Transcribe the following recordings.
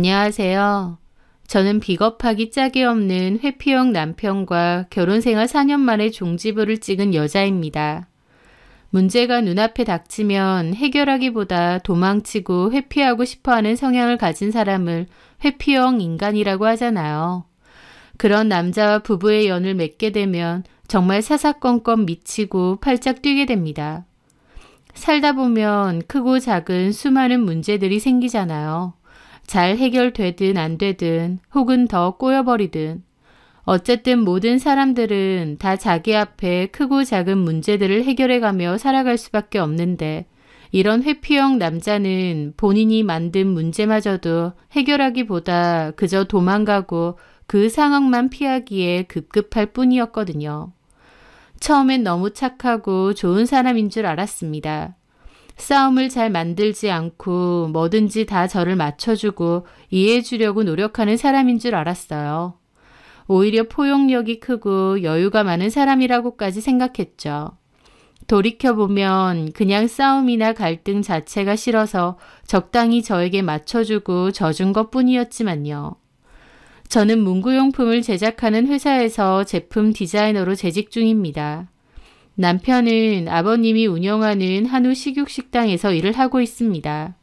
안녕하세요. 저는 비겁하기 짝이 없는 회피형 남편과 결혼생활 4년 만에 종지부를 찍은 여자입니다. 문제가 눈앞에 닥치면 해결하기보다 도망치고 회피하고 싶어하는 성향을 가진 사람을 회피형 인간이라고 하잖아요. 그런 남자와 부부의 연을 맺게 되면 정말 사사건건 미치고 팔짝 뛰게 됩니다. 살다 보면 크고 작은 수많은 문제들이 생기잖아요. 잘 해결되든 안 되든 혹은 더 꼬여버리든 어쨌든 모든 사람들은 다 자기 앞에 크고 작은 문제들을 해결해가며 살아갈 수밖에 없는데 이런 회피형 남자는 본인이 만든 문제마저도 해결하기보다 그저 도망가고 그 상황만 피하기에 급급할 뿐이었거든요. 처음엔 너무 착하고 좋은 사람인 줄 알았습니다. 싸움을 잘 만들지 않고 뭐든지 다 저를 맞춰주고 이해해주려고 노력하는 사람인 줄 알았어요. 오히려 포용력이 크고 여유가 많은 사람이라고까지 생각했죠. 돌이켜보면 그냥 싸움이나 갈등 자체가 싫어서 적당히 저에게 맞춰주고 져준 것뿐이었지만요. 저는 문구용품을 제작하는 회사에서 제품 디자이너로 재직 중입니다. 남편은 아버님이 운영하는 한우 식육식당에서 일을 하고 있습니다.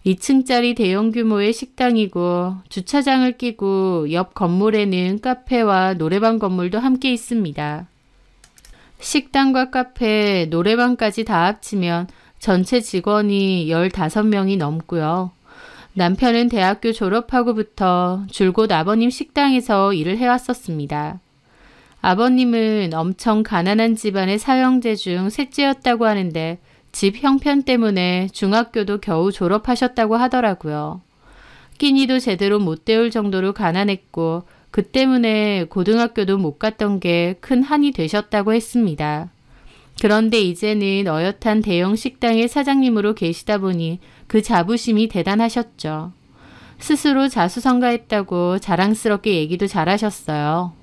2층짜리 대형 규모의 식당이고 주차장을 끼고 옆 건물에는 카페와 노래방 건물도 함께 있습니다. 식당과 카페, 노래방까지 다 합치면 전체 직원이 15명이 넘고요. 남편은 대학교 졸업하고부터 줄곧 아버님 식당에서 일을 해왔었습니다. 아버님은 엄청 가난한 집안의 사형제 중 셋째였다고 하는데 집 형편 때문에 중학교도 겨우 졸업하셨다고 하더라고요. 끼니도 제대로 못 때울 정도로 가난했고 그 때문에 고등학교도 못 갔던 게 큰 한이 되셨다고 했습니다. 그런데 이제는 어엿한 대형 식당의 사장님으로 계시다 보니 그 자부심이 대단하셨죠. 스스로 자수성가했다고 자랑스럽게 얘기도 잘하셨어요.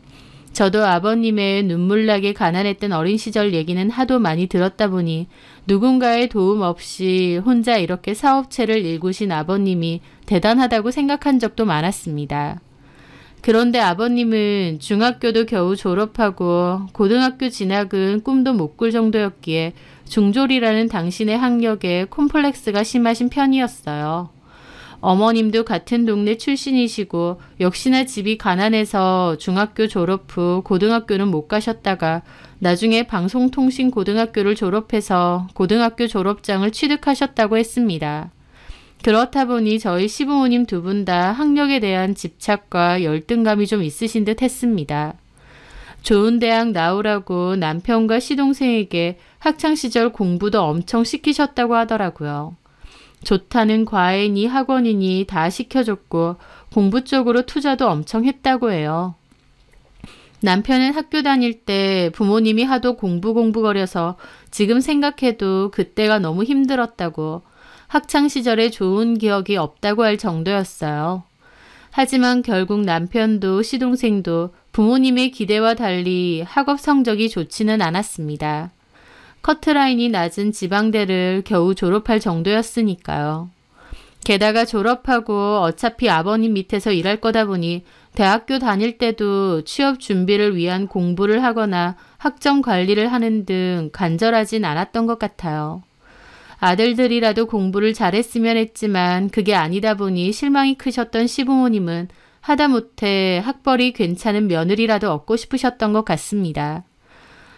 저도 아버님의 눈물나게 가난했던 어린 시절 얘기는 하도 많이 들었다 보니 누군가의 도움 없이 혼자 이렇게 사업체를 일구신 아버님이 대단하다고 생각한 적도 많았습니다. 그런데 아버님은 중학교도 겨우 졸업하고 고등학교 진학은 꿈도 못 꿀 정도였기에 중졸이라는 당신의 학력에 콤플렉스가 심하신 편이었어요. 어머님도 같은 동네 출신이시고 역시나 집이 가난해서 중학교 졸업 후 고등학교는 못 가셨다가 나중에 방송통신고등학교를 졸업해서 고등학교 졸업장을 취득하셨다고 했습니다. 그렇다 보니 저희 시부모님 두 분 다 학력에 대한 집착과 열등감이 좀 있으신 듯 했습니다. 좋은 대학 나오라고 남편과 시동생에게 학창시절 공부도 엄청 시키셨다고 하더라고요. 좋다는 과외니 학원이니 다 시켜줬고 공부 쪽으로 투자도 엄청 했다고 해요. 남편은 학교 다닐 때 부모님이 하도 공부거려서 지금 생각해도 그때가 너무 힘들었다고 학창시절에 좋은 기억이 없다고 할 정도였어요. 하지만 결국 남편도 시동생도 부모님의 기대와 달리 학업 성적이 좋지는 않았습니다. 커트라인이 낮은 지방대를 겨우 졸업할 정도였으니까요. 게다가 졸업하고 어차피 아버님 밑에서 일할 거다 보니 대학교 다닐 때도 취업 준비를 위한 공부를 하거나 학점 관리를 하는 등 간절하진 않았던 것 같아요. 아들들이라도 공부를 잘했으면 했지만 그게 아니다 보니 실망이 크셨던 시부모님은 하다못해 학벌이 괜찮은 며느리라도 얻고 싶으셨던 것 같습니다.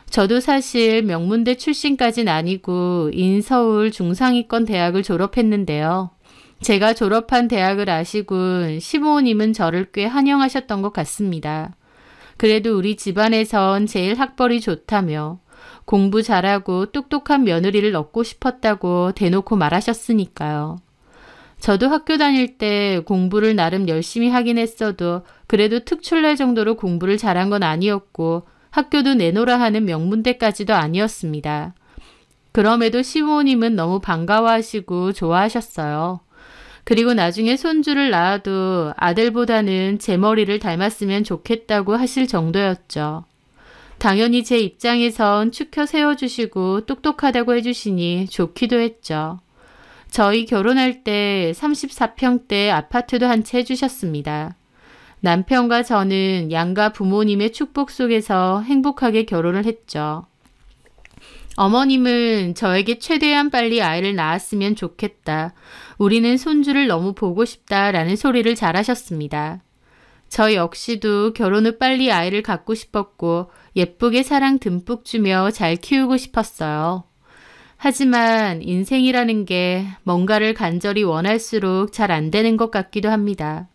저도 사실 명문대 출신까진 아니고 인서울 중상위권 대학을 졸업했는데요. 제가 졸업한 대학을 아시군 시부모님은 저를 꽤 환영하셨던 것 같습니다. 그래도 우리 집안에선 제일 학벌이 좋다며 공부 잘하고 똑똑한 며느리를 얻고 싶었다고 대놓고 말하셨으니까요. 저도 학교 다닐 때 공부를 나름 열심히 하긴 했어도 그래도 특출날 정도로 공부를 잘한 건 아니었고 학교도 내놓으라 하는 명문대까지도 아니었습니다. 그럼에도 시부모님은 너무 반가워하시고 좋아하셨어요. 그리고 나중에 손주를 낳아도 아들보다는 제 머리를 닮았으면 좋겠다고 하실 정도였죠. 당연히 제 입장에선 축혀 세워주시고 똑똑하다고 해주시니 좋기도 했죠. 저희 결혼할 때 34평대 아파트도 한 채 해주셨습니다. 남편과 저는 양가 부모님의 축복 속에서 행복하게 결혼을 했죠. 어머님은 저에게 최대한 빨리 아이를 낳았으면 좋겠다. 우리는 손주를 너무 보고 싶다라는 소리를 잘하셨습니다. 저 역시도 결혼 후 빨리 아이를 갖고 싶었고 예쁘게 사랑 듬뿍 주며 잘 키우고 싶었어요. 하지만 인생이라는 게 뭔가를 간절히 원할수록 잘 안 되는 것 같기도 합니다.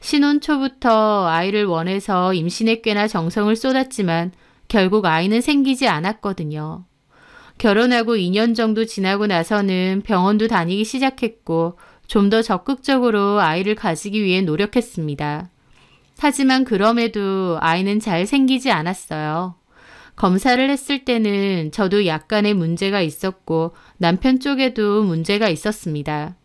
신혼 초부터 아이를 원해서 임신에 꽤나 정성을 쏟았지만 결국 아이는 생기지 않았거든요. 결혼하고 2년 정도 지나고 나서는 병원도 다니기 시작했고 좀 더 적극적으로 아이를 가지기 위해 노력했습니다. 하지만 그럼에도 아이는 잘 생기지 않았어요. 검사를 했을 때는 저도 약간의 문제가 있었고 남편 쪽에도 문제가 있었습니다.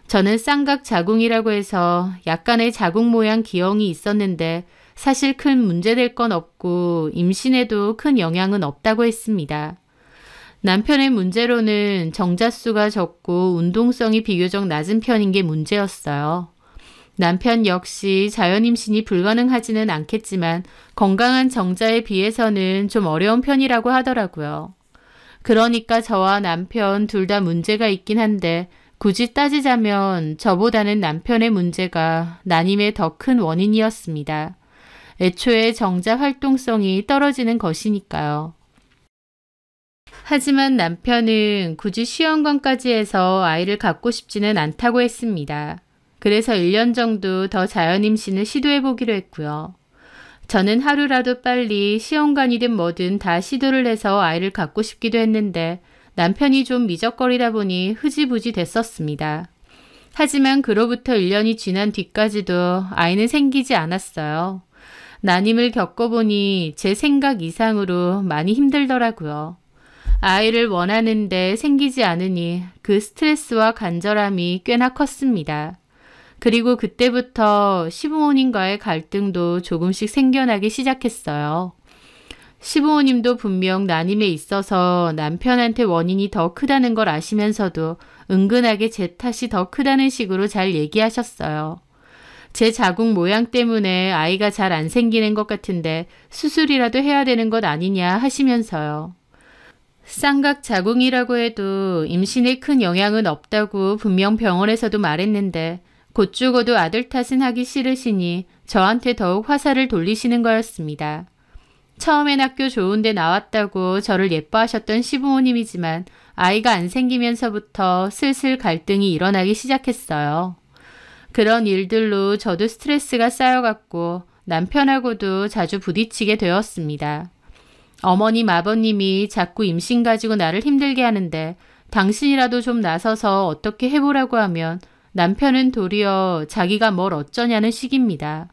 저는 쌍각 자궁이라고 해서 약간의 자궁 모양 기형이 있었는데 사실 큰 문제될 건 없고 임신에도 큰 영향은 없다고 했습니다. 남편의 문제로는 정자수가 적고 운동성이 비교적 낮은 편인 게 문제였어요. 남편 역시 자연 임신이 불가능하지는 않겠지만 건강한 정자에 비해서는 좀 어려운 편이라고 하더라고요. 그러니까 저와 남편 둘 다 문제가 있긴 한데 굳이 따지자면 저보다는 남편의 문제가 난임의 더 큰 원인이었습니다. 애초에 정자 활동성이 떨어지는 것이니까요. 하지만 남편은 굳이 시험관까지 해서 아이를 갖고 싶지는 않다고 했습니다. 그래서 1년 정도 더 자연 임신을 시도해보기로 했고요. 저는 하루라도 빨리 시험관이든 뭐든 다 시도를 해서 아이를 갖고 싶기도 했는데 남편이 좀 미적거리다 보니 흐지부지 됐었습니다. 하지만 그로부터 1년이 지난 뒤까지도 아이는 생기지 않았어요. 난임을 겪어보니 제 생각 이상으로 많이 힘들더라고요. 아이를 원하는데 생기지 않으니 그 스트레스와 간절함이 꽤나 컸습니다. 그리고 그때부터 시부모님과의 갈등도 조금씩 생겨나기 시작했어요. 시부모님도 분명 난임에 있어서 남편한테 원인이 더 크다는 걸 아시면서도 은근하게 제 탓이 더 크다는 식으로 잘 얘기하셨어요. 제 자궁 모양 때문에 아이가 잘 안 생기는 것 같은데 수술이라도 해야 되는 것 아니냐 하시면서요. 쌍각 자궁이라고 해도 임신에 큰 영향은 없다고 분명 병원에서도 말했는데 곧 죽어도 아들 탓은 하기 싫으시니 저한테 더욱 화살을 돌리시는 거였습니다. 처음엔 학교 좋은 데 나왔다고 저를 예뻐하셨던 시부모님이지만 아이가 안 생기면서부터 슬슬 갈등이 일어나기 시작했어요. 그런 일들로 저도 스트레스가 쌓여갔고 남편하고도 자주 부딪히게 되었습니다. 어머님, 아버님이 자꾸 임신 가지고 나를 힘들게 하는데 당신이라도 좀 나서서 어떻게 해보라고 하면 남편은 도리어 자기가 뭘 어쩌냐는 식입니다.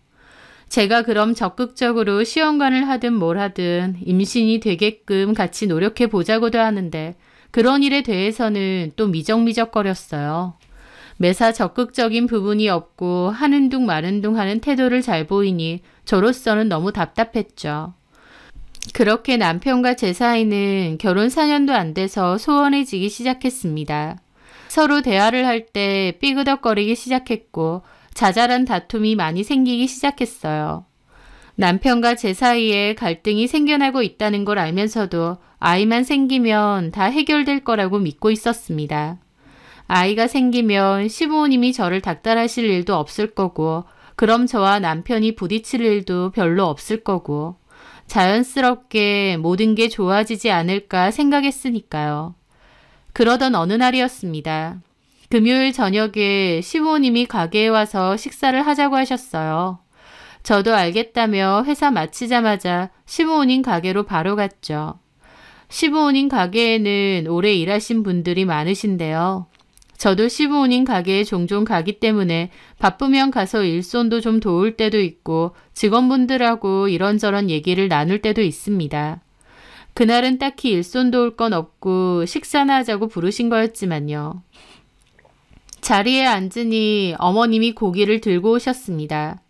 제가 그럼 적극적으로 시험관을 하든 뭘 하든 임신이 되게끔 같이 노력해 보자고도 하는데 그런 일에 대해서는 또 미적미적거렸어요. 매사 적극적인 부분이 없고 하는 둥 마는 둥 하는 태도를 잘 보이니 저로서는 너무 답답했죠. 그렇게 남편과 제 사이는 결혼 4년도 안 돼서 소원해지기 시작했습니다. 서로 대화를 할 때 삐그덕거리기 시작했고 자잘한 다툼이 많이 생기기 시작했어요. 남편과 제 사이에 갈등이 생겨나고 있다는 걸 알면서도 아이만 생기면 다 해결될 거라고 믿고 있었습니다. 아이가 생기면 시부모님이 저를 닥달하실 일도 없을 거고 그럼 저와 남편이 부딪힐 일도 별로 없을 거고 자연스럽게 모든 게 좋아지지 않을까 생각했으니까요. 그러던 어느 날이었습니다. 금요일 저녁에 시부모님이 가게에 와서 식사를 하자고 하셨어요. 저도 알겠다며 회사 마치자마자 시부모님 가게로 바로 갔죠. 시부모님 가게에는 오래 일하신 분들이 많으신데요. 저도 시부모님 가게에 종종 가기 때문에 바쁘면 가서 일손도 좀 도울 때도 있고 직원분들하고 이런저런 얘기를 나눌 때도 있습니다. 그날은 딱히 일손 도울 건 없고 식사나 하자고 부르신 거였지만요. 자리에 앉으니 어머님이 고기를 들고 오셨습니다.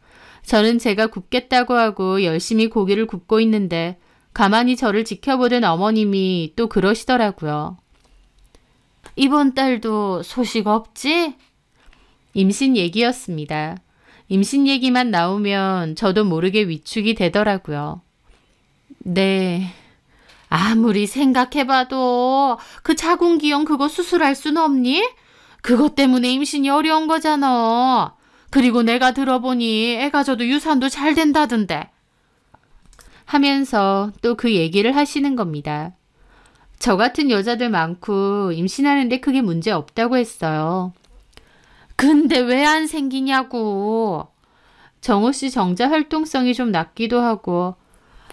저는 제가 굽겠다고 하고 열심히 고기를 굽고 있는데 가만히 저를 지켜보던 어머님이 또 그러시더라고요. 이번 달도 소식 없지? 임신 얘기였습니다. 임신 얘기만 나오면 저도 모르게 위축이 되더라고요. 네. 아무리 생각해봐도 그 자궁기형 그거 수술할 순 없니? 그것 때문에 임신이 어려운 거잖아. 그리고 내가 들어보니 애가 져도 유산도 잘 된다던데. 하면서 또 그 얘기를 하시는 겁니다. 저 같은 여자들 많고 임신하는데 크게 문제 없다고 했어요. 근데 왜 안 생기냐고. 정호 씨 정자 활동성이 좀 낮기도 하고.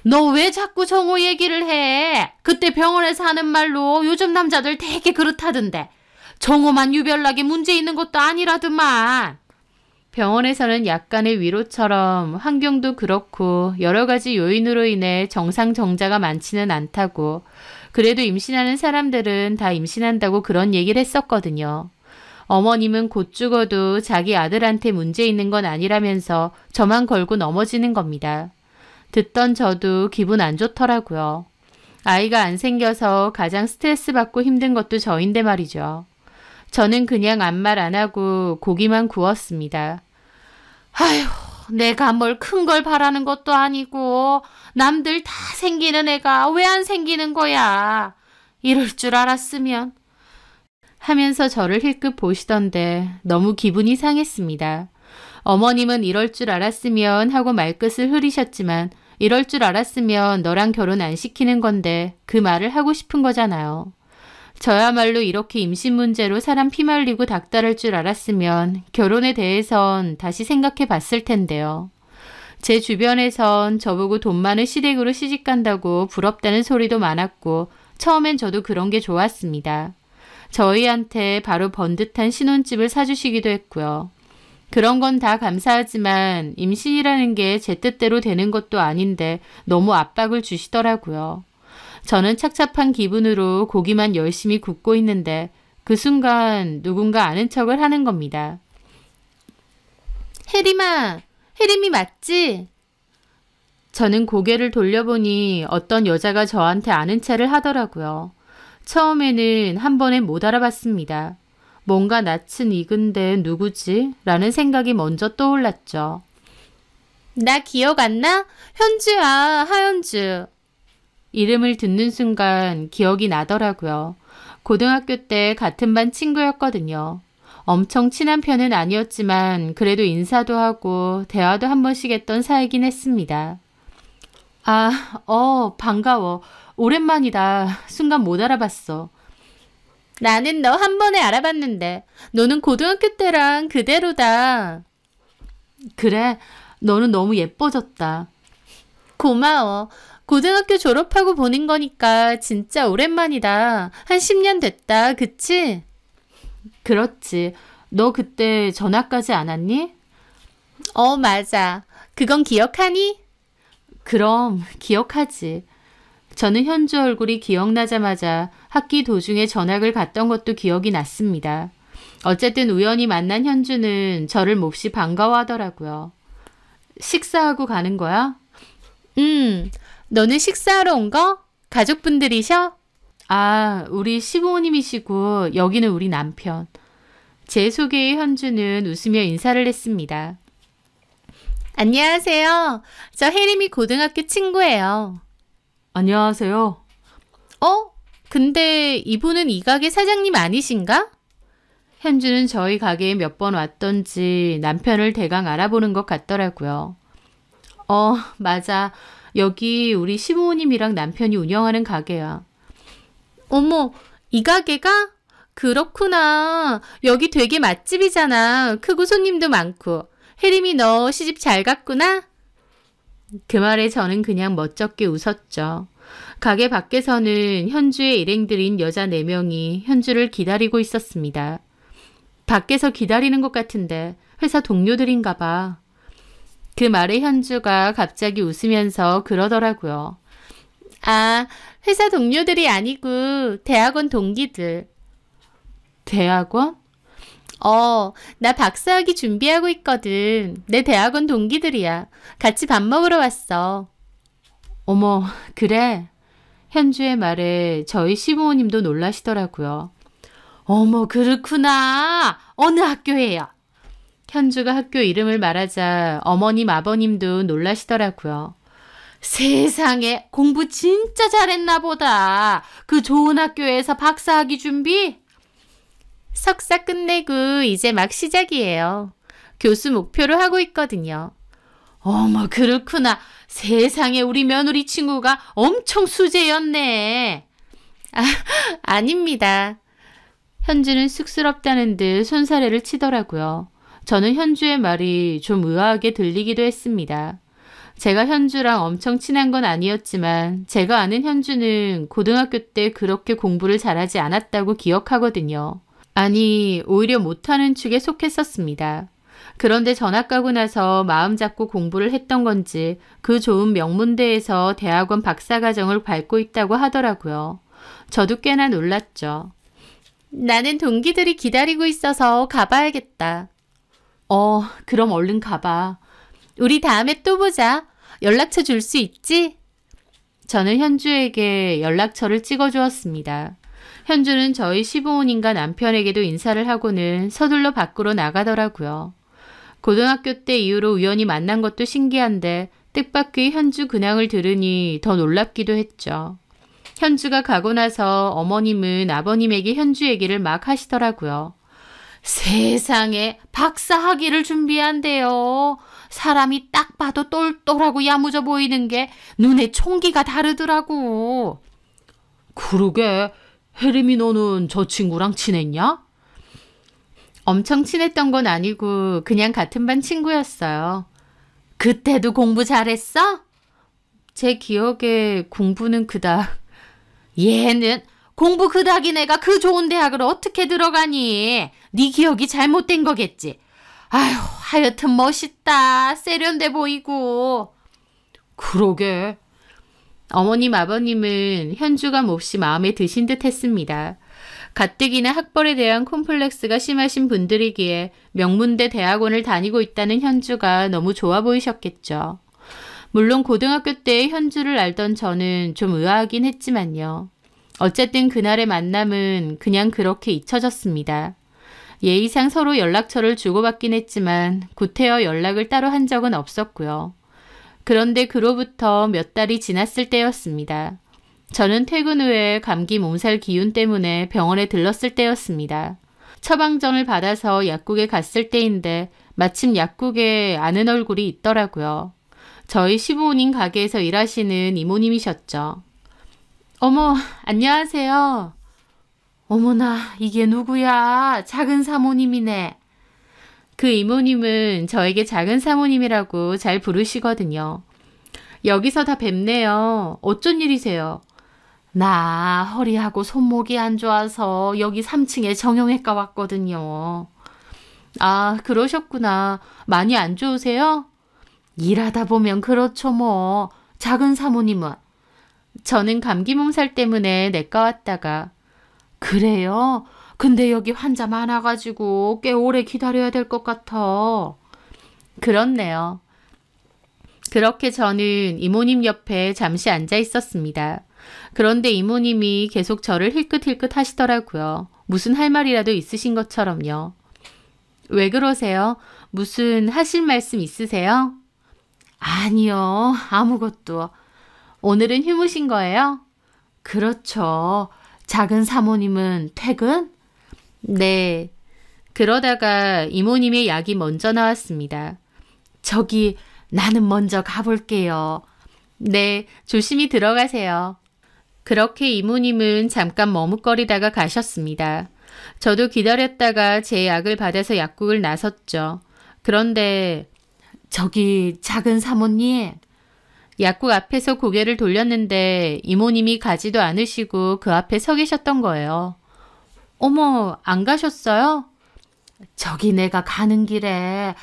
너 왜 자꾸 정호 얘기를 해? 그때 병원에서 하는 말로 요즘 남자들 되게 그렇다던데. 정호만 유별나게 문제 있는 것도 아니라더만. 병원에서는 약간의 위로처럼 환경도 그렇고 여러 가지 요인으로 인해 정상 정자가 많지는 않다고, 그래도 임신하는 사람들은 다 임신한다고 그런 얘기를 했었거든요. 어머님은 곧 죽어도 자기 아들한테 문제 있는 건 아니라면서 저만 걸고 넘어지는 겁니다. 듣던 저도 기분 안 좋더라고요. 아이가 안 생겨서 가장 스트레스 받고 힘든 것도 저인데 말이죠. 저는 그냥 아무 말 안 하고 고기만 구웠습니다. 아휴, 내가 뭘 큰 걸 바라는 것도 아니고 남들 다 생기는 애가 왜 안 생기는 거야. 이럴 줄 알았으면. 하면서 저를 힐끗 보시던데 너무 기분이 상했습니다. 어머님은 이럴 줄 알았으면 하고 말끝을 흐리셨지만, 이럴 줄 알았으면 너랑 결혼 안 시키는 건데 그 말을 하고 싶은 거잖아요. 저야말로 이렇게 임신 문제로 사람 피말리고 닥달할 줄 알았으면 결혼에 대해선 다시 생각해 봤을 텐데요. 제 주변에선 저보고 돈 많은 시댁으로 시집간다고 부럽다는 소리도 많았고 처음엔 저도 그런 게 좋았습니다. 저희한테 바로 번듯한 신혼집을 사주시기도 했고요. 그런 건 다 감사하지만 임신이라는 게 제 뜻대로 되는 것도 아닌데 너무 압박을 주시더라고요. 저는 착잡한 기분으로 고기만 열심히 굽고 있는데 그 순간 누군가 아는 척을 하는 겁니다. 혜림아, 혜림이 맞지? 저는 고개를 돌려보니 어떤 여자가 저한테 아는 체를 하더라고요. 처음에는 한 번에 못 알아봤습니다. 뭔가 낯은 익은데 누구지? 라는 생각이 먼저 떠올랐죠. 나 기억 안 나? 현주야, 하현주. 이름을 듣는 순간 기억이 나더라고요. 고등학교 때 같은 반 친구였거든요. 엄청 친한 편은 아니었지만 그래도 인사도 하고 대화도 한 번씩 했던 사이긴 했습니다. 반가워. 오랜만이다. 순간 못 알아봤어. 나는 너 한 번에 알아봤는데 너는 고등학교 때랑 그대로다. 그래, 너는 너무 예뻐졌다. 고마워. 고등학교 졸업하고 보는 거니까 진짜 오랜만이다. 한 10년 됐다. 그치? 그렇지. 너 그때 전화까지 안 왔니? 맞아. 그건 기억하니? 그럼 기억하지. 저는 현주 얼굴이 기억나자마자 학기 도중에 전학을 갔던 것도 기억이 났습니다. 어쨌든 우연히 만난 현주는 저를 몹시 반가워하더라고요. 식사하고 가는 거야? 너는 식사하러 온 거? 가족분들이셔? 우리 시부모님이시고 여기는 우리 남편. 제 소개의 현주는 웃으며 인사를 했습니다. 안녕하세요. 저 혜림이 고등학교 친구예요. 안녕하세요. 근데 이분은 이 가게 사장님 아니신가? 현주는 저희 가게에 몇 번 왔던지 남편을 대강 알아보는 것 같더라고요. 맞아. 여기 우리 시부모님이랑 남편이 운영하는 가게야. 어머, 이 가게가? 그렇구나. 여기 되게 맛집이잖아. 크고 손님도 많고. 혜림이 너 시집 잘 갔구나? 그 말에 저는 그냥 멋쩍게 웃었죠. 가게 밖에서는 현주의 일행들인 여자 4명이 현주를 기다리고 있었습니다. 밖에서 기다리는 것 같은데 회사 동료들인가 봐. 그 말에 현주가 갑자기 웃으면서 그러더라고요. 회사 동료들이 아니고 대학원 동기들. 대학원? 나 박사학위 준비하고 있거든. 내 대학원 동기들이야. 같이 밥 먹으러 왔어. 어머, 그래? 현주의 말에 저희 시부모님도 놀라시더라고요. 어머, 그렇구나. 어느 학교예요? 현주가 학교 이름을 말하자 어머님, 아버님도 놀라시더라고요. 세상에, 공부 진짜 잘했나 보다. 그 좋은 학교에서 박사학위 준비? 석사 끝내고 이제 막 시작이에요. 교수 목표로 하고 있거든요. 어머, 그렇구나. 세상에, 우리 며느리 친구가 엄청 수재였네. 아, 아닙니다. 현주는 쑥스럽다는 듯 손사래를 치더라고요. 저는 현주의 말이 좀 의아하게 들리기도 했습니다. 제가 현주랑 엄청 친한 건 아니었지만 제가 아는 현주는 고등학교 때 그렇게 공부를 잘하지 않았다고 기억하거든요. 아니, 오히려 못하는 축에 속했었습니다. 그런데 전학 가고 나서 마음 잡고 공부를 했던 건지 그 좋은 명문대에서 대학원 박사과정을 밟고 있다고 하더라고요. 저도 꽤나 놀랐죠. 나는 동기들이 기다리고 있어서 가봐야겠다. 그럼 얼른 가봐. 우리 다음에 또 보자. 연락처 줄 수 있지? 저는 현주에게 연락처를 찍어주었습니다. 현주는 저희 시부모님과 남편에게도 인사를 하고는 서둘러 밖으로 나가더라고요. 고등학교 때 이후로 우연히 만난 것도 신기한데 뜻밖의 현주 근황을 들으니 더 놀랍기도 했죠. 현주가 가고 나서 어머님은 아버님에게 현주 얘기를 막 하시더라고요. 세상에, 박사 학위를 준비한대요. 사람이 딱 봐도 똘똘하고 야무져 보이는 게 눈에 총기가 다르더라고. 그러게, 혜림이 너는 저 친구랑 친했냐? 엄청 친했던 건 아니고 그냥 같은 반 친구였어요. 그때도 공부 잘했어? 제 기억에 공부는 그닥. 얘는 공부 그닥인 애가 그 좋은 대학을 어떻게 들어가니? 네 기억이 잘못된 거겠지. 아휴, 하여튼 멋있다. 세련돼 보이고. 그러게. 어머님, 아버님은 현주가 몹시 마음에 드신 듯 했습니다. 가뜩이나 학벌에 대한 콤플렉스가 심하신 분들이기에 명문대 대학원을 다니고 있다는 현주가 너무 좋아 보이셨겠죠. 물론 고등학교 때의 현주를 알던 저는 좀 의아하긴 했지만요. 어쨌든 그날의 만남은 그냥 그렇게 잊혀졌습니다. 예의상 서로 연락처를 주고받긴 했지만 구태여 연락을 따로 한 적은 없었고요. 그런데 그로부터 몇 달이 지났을 때였습니다. 저는 퇴근 후에 감기 몸살 기운 때문에 병원에 들렀을 때였습니다. 처방전을 받아서 약국에 갔을 때인데 마침 약국에 아는 얼굴이 있더라고요. 저희 시부모님 가게에서 일하시는 이모님이셨죠. 어머, 안녕하세요. 어머나, 이게 누구야? 작은 사모님이네. 그 이모님은 저에게 작은 사모님이라고 잘 부르시거든요. 여기서 다 뵙네요. 어쩐 일이세요? 나 허리하고 손목이 안 좋아서 여기 3층에 정형외과 왔거든요. 아, 그러셨구나. 많이 안 좋으세요? 일하다 보면 그렇죠 뭐. 작은 사모님은? 저는 감기 몸살 때문에 내과 왔다가. 그래요? 근데 여기 환자 많아가지고 꽤 오래 기다려야 될 것 같아. 그렇네요. 그렇게 저는 이모님 옆에 잠시 앉아 있었습니다. 그런데 이모님이 계속 저를 힐끗힐끗 하시더라고요. 무슨 할 말이라도 있으신 것처럼요. 왜 그러세요? 무슨 하실 말씀 있으세요? 아니요, 아무것도. 오늘은 휴무신 거예요? 그렇죠. 작은 사모님은 퇴근? 네. 그러다가 이모님의 약이 먼저 나왔습니다. 저기, 나는 먼저 가볼게요. 네, 조심히 들어가세요. 그렇게 이모님은 잠깐 머뭇거리다가 가셨습니다. 저도 기다렸다가 제 약을 받아서 약국을 나섰죠. 그런데 저기 작은 사모님, 약국 앞에서 고개를 돌렸는데 이모님이 가지도 않으시고 그 앞에 서 계셨던 거예요. 어머, 안 가셨어요? 저기 내가 가는 길에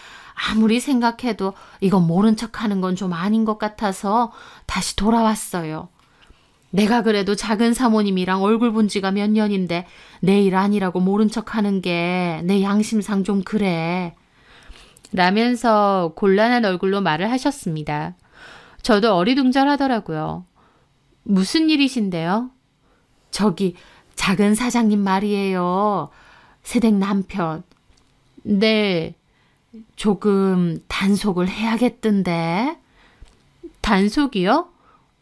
아무리 생각해도 이건 모른 척하는 건 좀 아닌 것 같아서 다시 돌아왔어요. 내가 그래도 작은 사모님이랑 얼굴 본 지가 몇 년인데 내 일 아니라고 모른 척하는 게 내 양심상 좀 그래. 라면서 곤란한 얼굴로 말을 하셨습니다. 저도 어리둥절하더라고요. 무슨 일이신데요? 저기 작은 사장님 말이에요. 새댁 남편. 네, 조금 단속을 해야겠던데. 단속이요?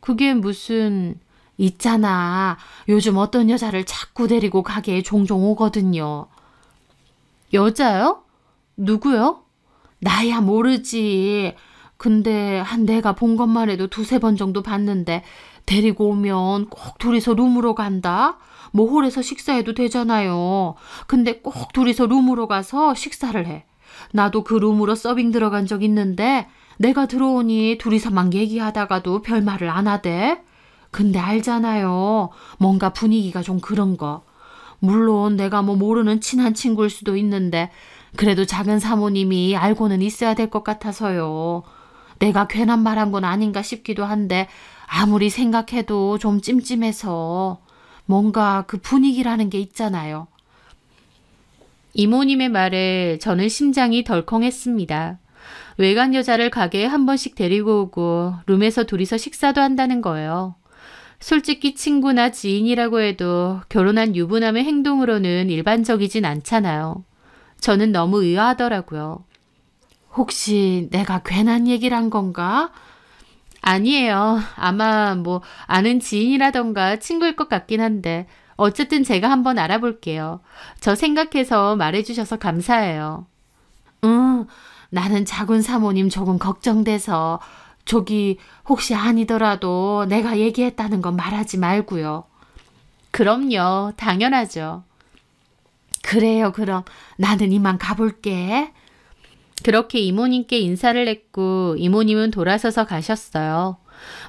그게 무슨... 있잖아. 요즘 어떤 여자를 자꾸 데리고 가게에 종종 오거든요. 여자요? 누구요? 나야 모르지. 근데 내가 본 것만 해도 두세 번 정도 봤는데 데리고 오면 꼭 둘이서 룸으로 간다? 뭐 홀에서 식사해도 되잖아요. 근데 꼭 둘이서 룸으로 가서 식사를 해. 나도 그 룸으로 서빙 들어간 적 있는데 내가 들어오니 둘이서 막 얘기하다가도 별말을 안 하대. 근데 알잖아요. 뭔가 분위기가 좀 그런 거. 물론 내가 뭐 모르는 친한 친구일 수도 있는데 그래도 작은 사모님이 알고는 있어야 될 것 같아서요. 내가 괜한 말한 건 아닌가 싶기도 한데 아무리 생각해도 좀 찜찜해서 뭔가 그 분위기라는 게 있잖아요. 이모님의 말에 저는 심장이 덜컹했습니다. 외간 여자를 가게에 한 번씩 데리고 오고 룸에서 둘이서 식사도 한다는 거예요. 솔직히 친구나 지인이라고 해도 결혼한 유부남의 행동으로는 일반적이진 않잖아요. 저는 너무 의아하더라고요. 혹시 내가 괜한 얘기를 한 건가? 아니에요. 아마 뭐 아는 지인이라던가 친구일 것 같긴 한데 어쨌든 제가 한번 알아볼게요. 저 생각해서 말해주셔서 감사해요. 나는 작은 사모님 조금 걱정돼서 저기 혹시 아니더라도 내가 얘기했다는 건 말하지 말고요. 그럼요. 당연하죠. 그래요. 그럼 나는 이만 가볼게. 그렇게 이모님께 인사를 했고 이모님은 돌아서서 가셨어요.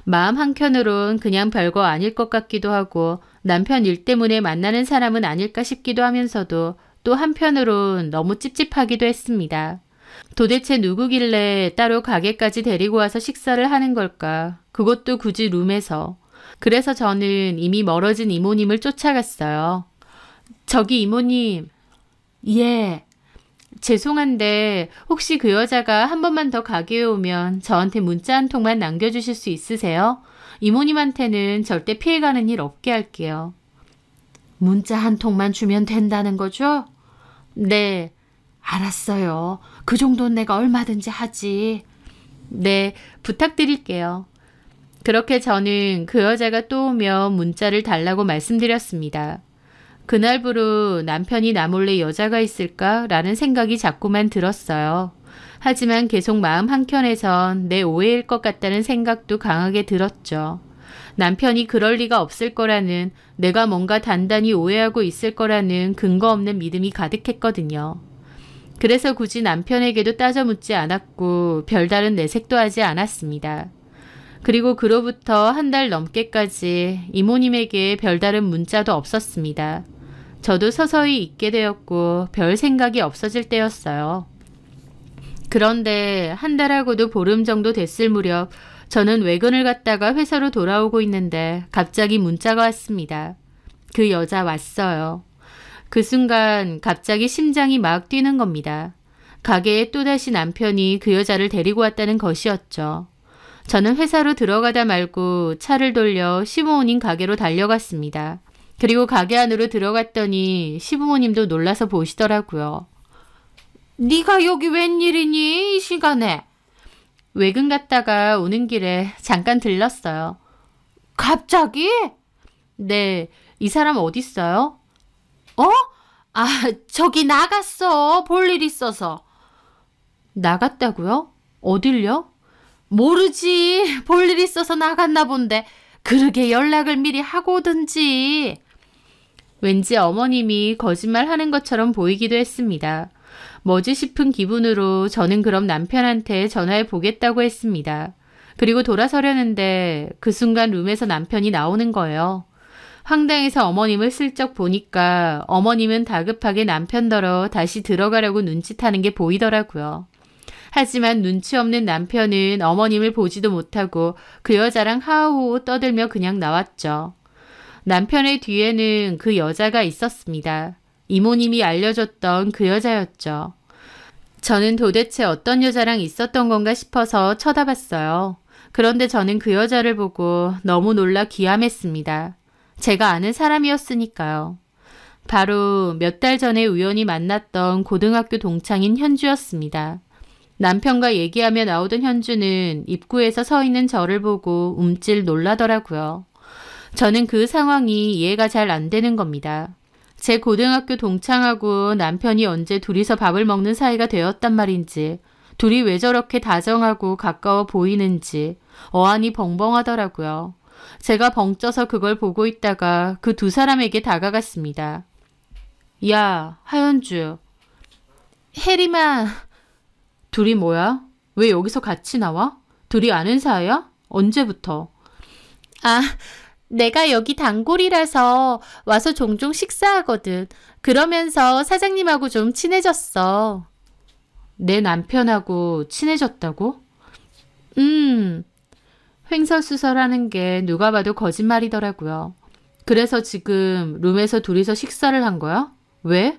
마음 한켠으론 그냥 별거 아닐 것 같기도 하고 남편 일 때문에 만나는 사람은 아닐까 싶기도 하면서도 또 한편으론 너무 찝찝하기도 했습니다. 도대체 누구길래 따로 가게까지 데리고 와서 식사를 하는 걸까? 그것도 굳이 룸에서. 그래서 저는 이미 멀어진 이모님을 쫓아갔어요. 저기 이모님. 예. 죄송한데 혹시 그 여자가 한 번만 더 가게에 오면 저한테 문자 한 통만 남겨주실 수 있으세요? 이모님한테는 절대 피해가는 일 없게 할게요. 문자 한 통만 주면 된다는 거죠? 네. 알았어요. 그 정도는 내가 얼마든지 하지. 네, 부탁드릴게요. 그렇게 저는 그 여자가 또 오면 문자를 달라고 말씀드렸습니다. 그날부로 남편이 나 몰래 여자가 있을까라는 생각이 자꾸만 들었어요. 하지만 계속 마음 한켠에선 내 오해일 것 같다는 생각도 강하게 들었죠. 남편이 그럴 리가 없을 거라는, 내가 뭔가 단단히 오해하고 있을 거라는 근거 없는 믿음이 가득했거든요. 그래서 굳이 남편에게도 따져 묻지 않았고 별다른 내색도 하지 않았습니다. 그리고 그로부터 한 달 넘게까지 이모님에게 별다른 문자도 없었습니다. 저도 서서히 잊게 되었고 별 생각이 없어질 때였어요. 그런데 한 달하고도 보름 정도 됐을 무렵 저는 외근을 갔다가 회사로 돌아오고 있는데 갑자기 문자가 왔습니다. 그 여자 왔어요. 그 순간 갑자기 심장이 막 뛰는 겁니다. 가게에 또다시 남편이 그 여자를 데리고 왔다는 것이었죠. 저는 회사로 들어가다 말고 차를 돌려 시부모님 가게로 달려갔습니다. 그리고 가게 안으로 들어갔더니 시부모님도 놀라서 보시더라고요. 네가 여기 웬일이니 이 시간에? 외근 갔다가 오는 길에 잠깐 들렀어요. 갑자기? 네, 이 사람 어딨어요? 어? 아, 저기 나갔어. 볼 일 있어서. 나갔다고요? 어딜요? 모르지. 볼 일 있어서 나갔나 본데. 그러게 연락을 미리 하고 오든지. 왠지 어머님이 거짓말하는 것처럼 보이기도 했습니다. 뭐지 싶은 기분으로 저는 그럼 남편한테 전화해 보겠다고 했습니다. 그리고 돌아서려는데 그 순간 룸에서 남편이 나오는 거예요. 황당해서 어머님을 슬쩍 보니까 어머님은 다급하게 남편더러 다시 들어가려고 눈짓하는 게 보이더라고요. 하지만 눈치 없는 남편은 어머님을 보지도 못하고 그 여자랑 하하호호 떠들며 그냥 나왔죠. 남편의 뒤에는 그 여자가 있었습니다. 이모님이 알려줬던 그 여자였죠. 저는 도대체 어떤 여자랑 있었던 건가 싶어서 쳐다봤어요. 그런데 저는 그 여자를 보고 너무 놀라 기함했습니다. 제가 아는 사람이었으니까요. 바로 몇 달 전에 우연히 만났던 고등학교 동창인 현주였습니다. 남편과 얘기하며 나오던 현주는 입구에서 서 있는 저를 보고 움찔 놀라더라고요. 저는 그 상황이 이해가 잘 안 되는 겁니다. 제 고등학교 동창하고 남편이 언제 둘이서 밥을 먹는 사이가 되었단 말인지, 둘이 왜 저렇게 다정하고 가까워 보이는지 어안이 벙벙하더라고요. 제가 벙쪄서 그걸 보고 있다가 그 두 사람에게 다가갔습니다. 야, 하현주. 혜림아. 둘이 뭐야? 왜 여기서 같이 나와? 둘이 아는 사이야? 언제부터? 아, 내가 여기 단골이라서 와서 종종 식사하거든. 그러면서 사장님하고 좀 친해졌어. 내 남편하고 친해졌다고? 횡설수설하는 게 누가 봐도 거짓말이더라고요. 그래서 지금 룸에서 둘이서 식사를 한 거야? 왜?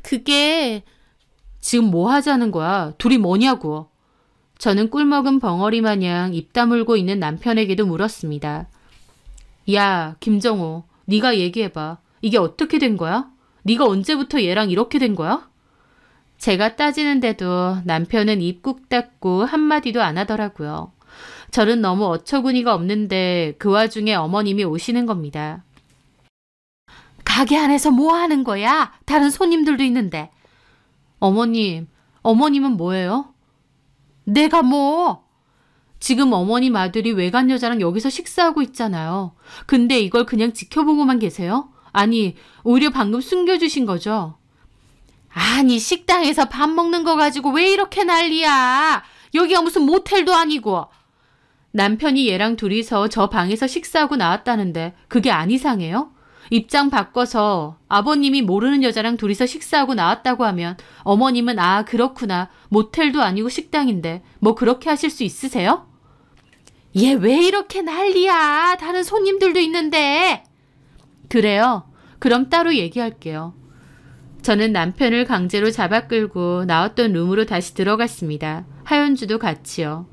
그게... 지금 뭐 하자는 거야? 둘이 뭐냐고. 저는 꿀먹은 벙어리 마냥 입 다물고 있는 남편에게도 물었습니다. 야, 김정호, 네가 얘기해봐. 이게 어떻게 된 거야? 네가 언제부터 얘랑 이렇게 된 거야? 제가 따지는데도 남편은 입 꾹 닫고 한마디도 안 하더라고요. 저는 너무 어처구니가 없는데 그 와중에 어머님이 오시는 겁니다. 가게 안에서 뭐 하는 거야? 다른 손님들도 있는데. 어머님은 뭐예요? 내가 뭐? 지금 어머님 아들이 외간 여자랑 여기서 식사하고 있잖아요. 근데 이걸 그냥 지켜보고만 계세요? 아니, 오히려 방금 숨겨주신 거죠? 아니, 식당에서 밥 먹는 거 가지고 왜 이렇게 난리야? 여기가 무슨 모텔도 아니고. 남편이 얘랑 둘이서 저 방에서 식사하고 나왔다는데 그게 안 이상해요? 입장 바꿔서 아버님이 모르는 여자랑 둘이서 식사하고 나왔다고 하면 어머님은 아, 그렇구나. 모텔도 아니고 식당인데 뭐 그렇게 하실 수 있으세요? 얘 왜 이렇게 난리야? 다른 손님들도 있는데. 그래요? 그럼 따로 얘기할게요. 저는 남편을 강제로 잡아 끌고 나왔던 룸으로 다시 들어갔습니다. 하연주도 같이요.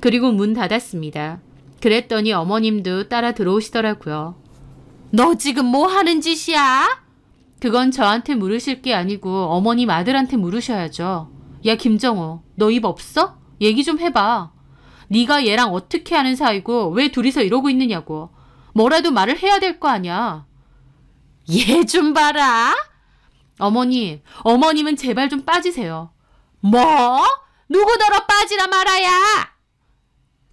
그리고 문 닫았습니다. 그랬더니 어머님도 따라 들어오시더라고요. 너 지금 뭐 하는 짓이야? 그건 저한테 물으실 게 아니고 어머님 아들한테 물으셔야죠. 야, 김정호, 너 입 없어? 얘기 좀 해봐. 네가 얘랑 어떻게 하는 사이고 왜 둘이서 이러고 있느냐고. 뭐라도 말을 해야 될 거 아니야. 얘 좀 봐라. 어머님은 제발 좀 빠지세요. 뭐? 누구더러 빠지라 말아야?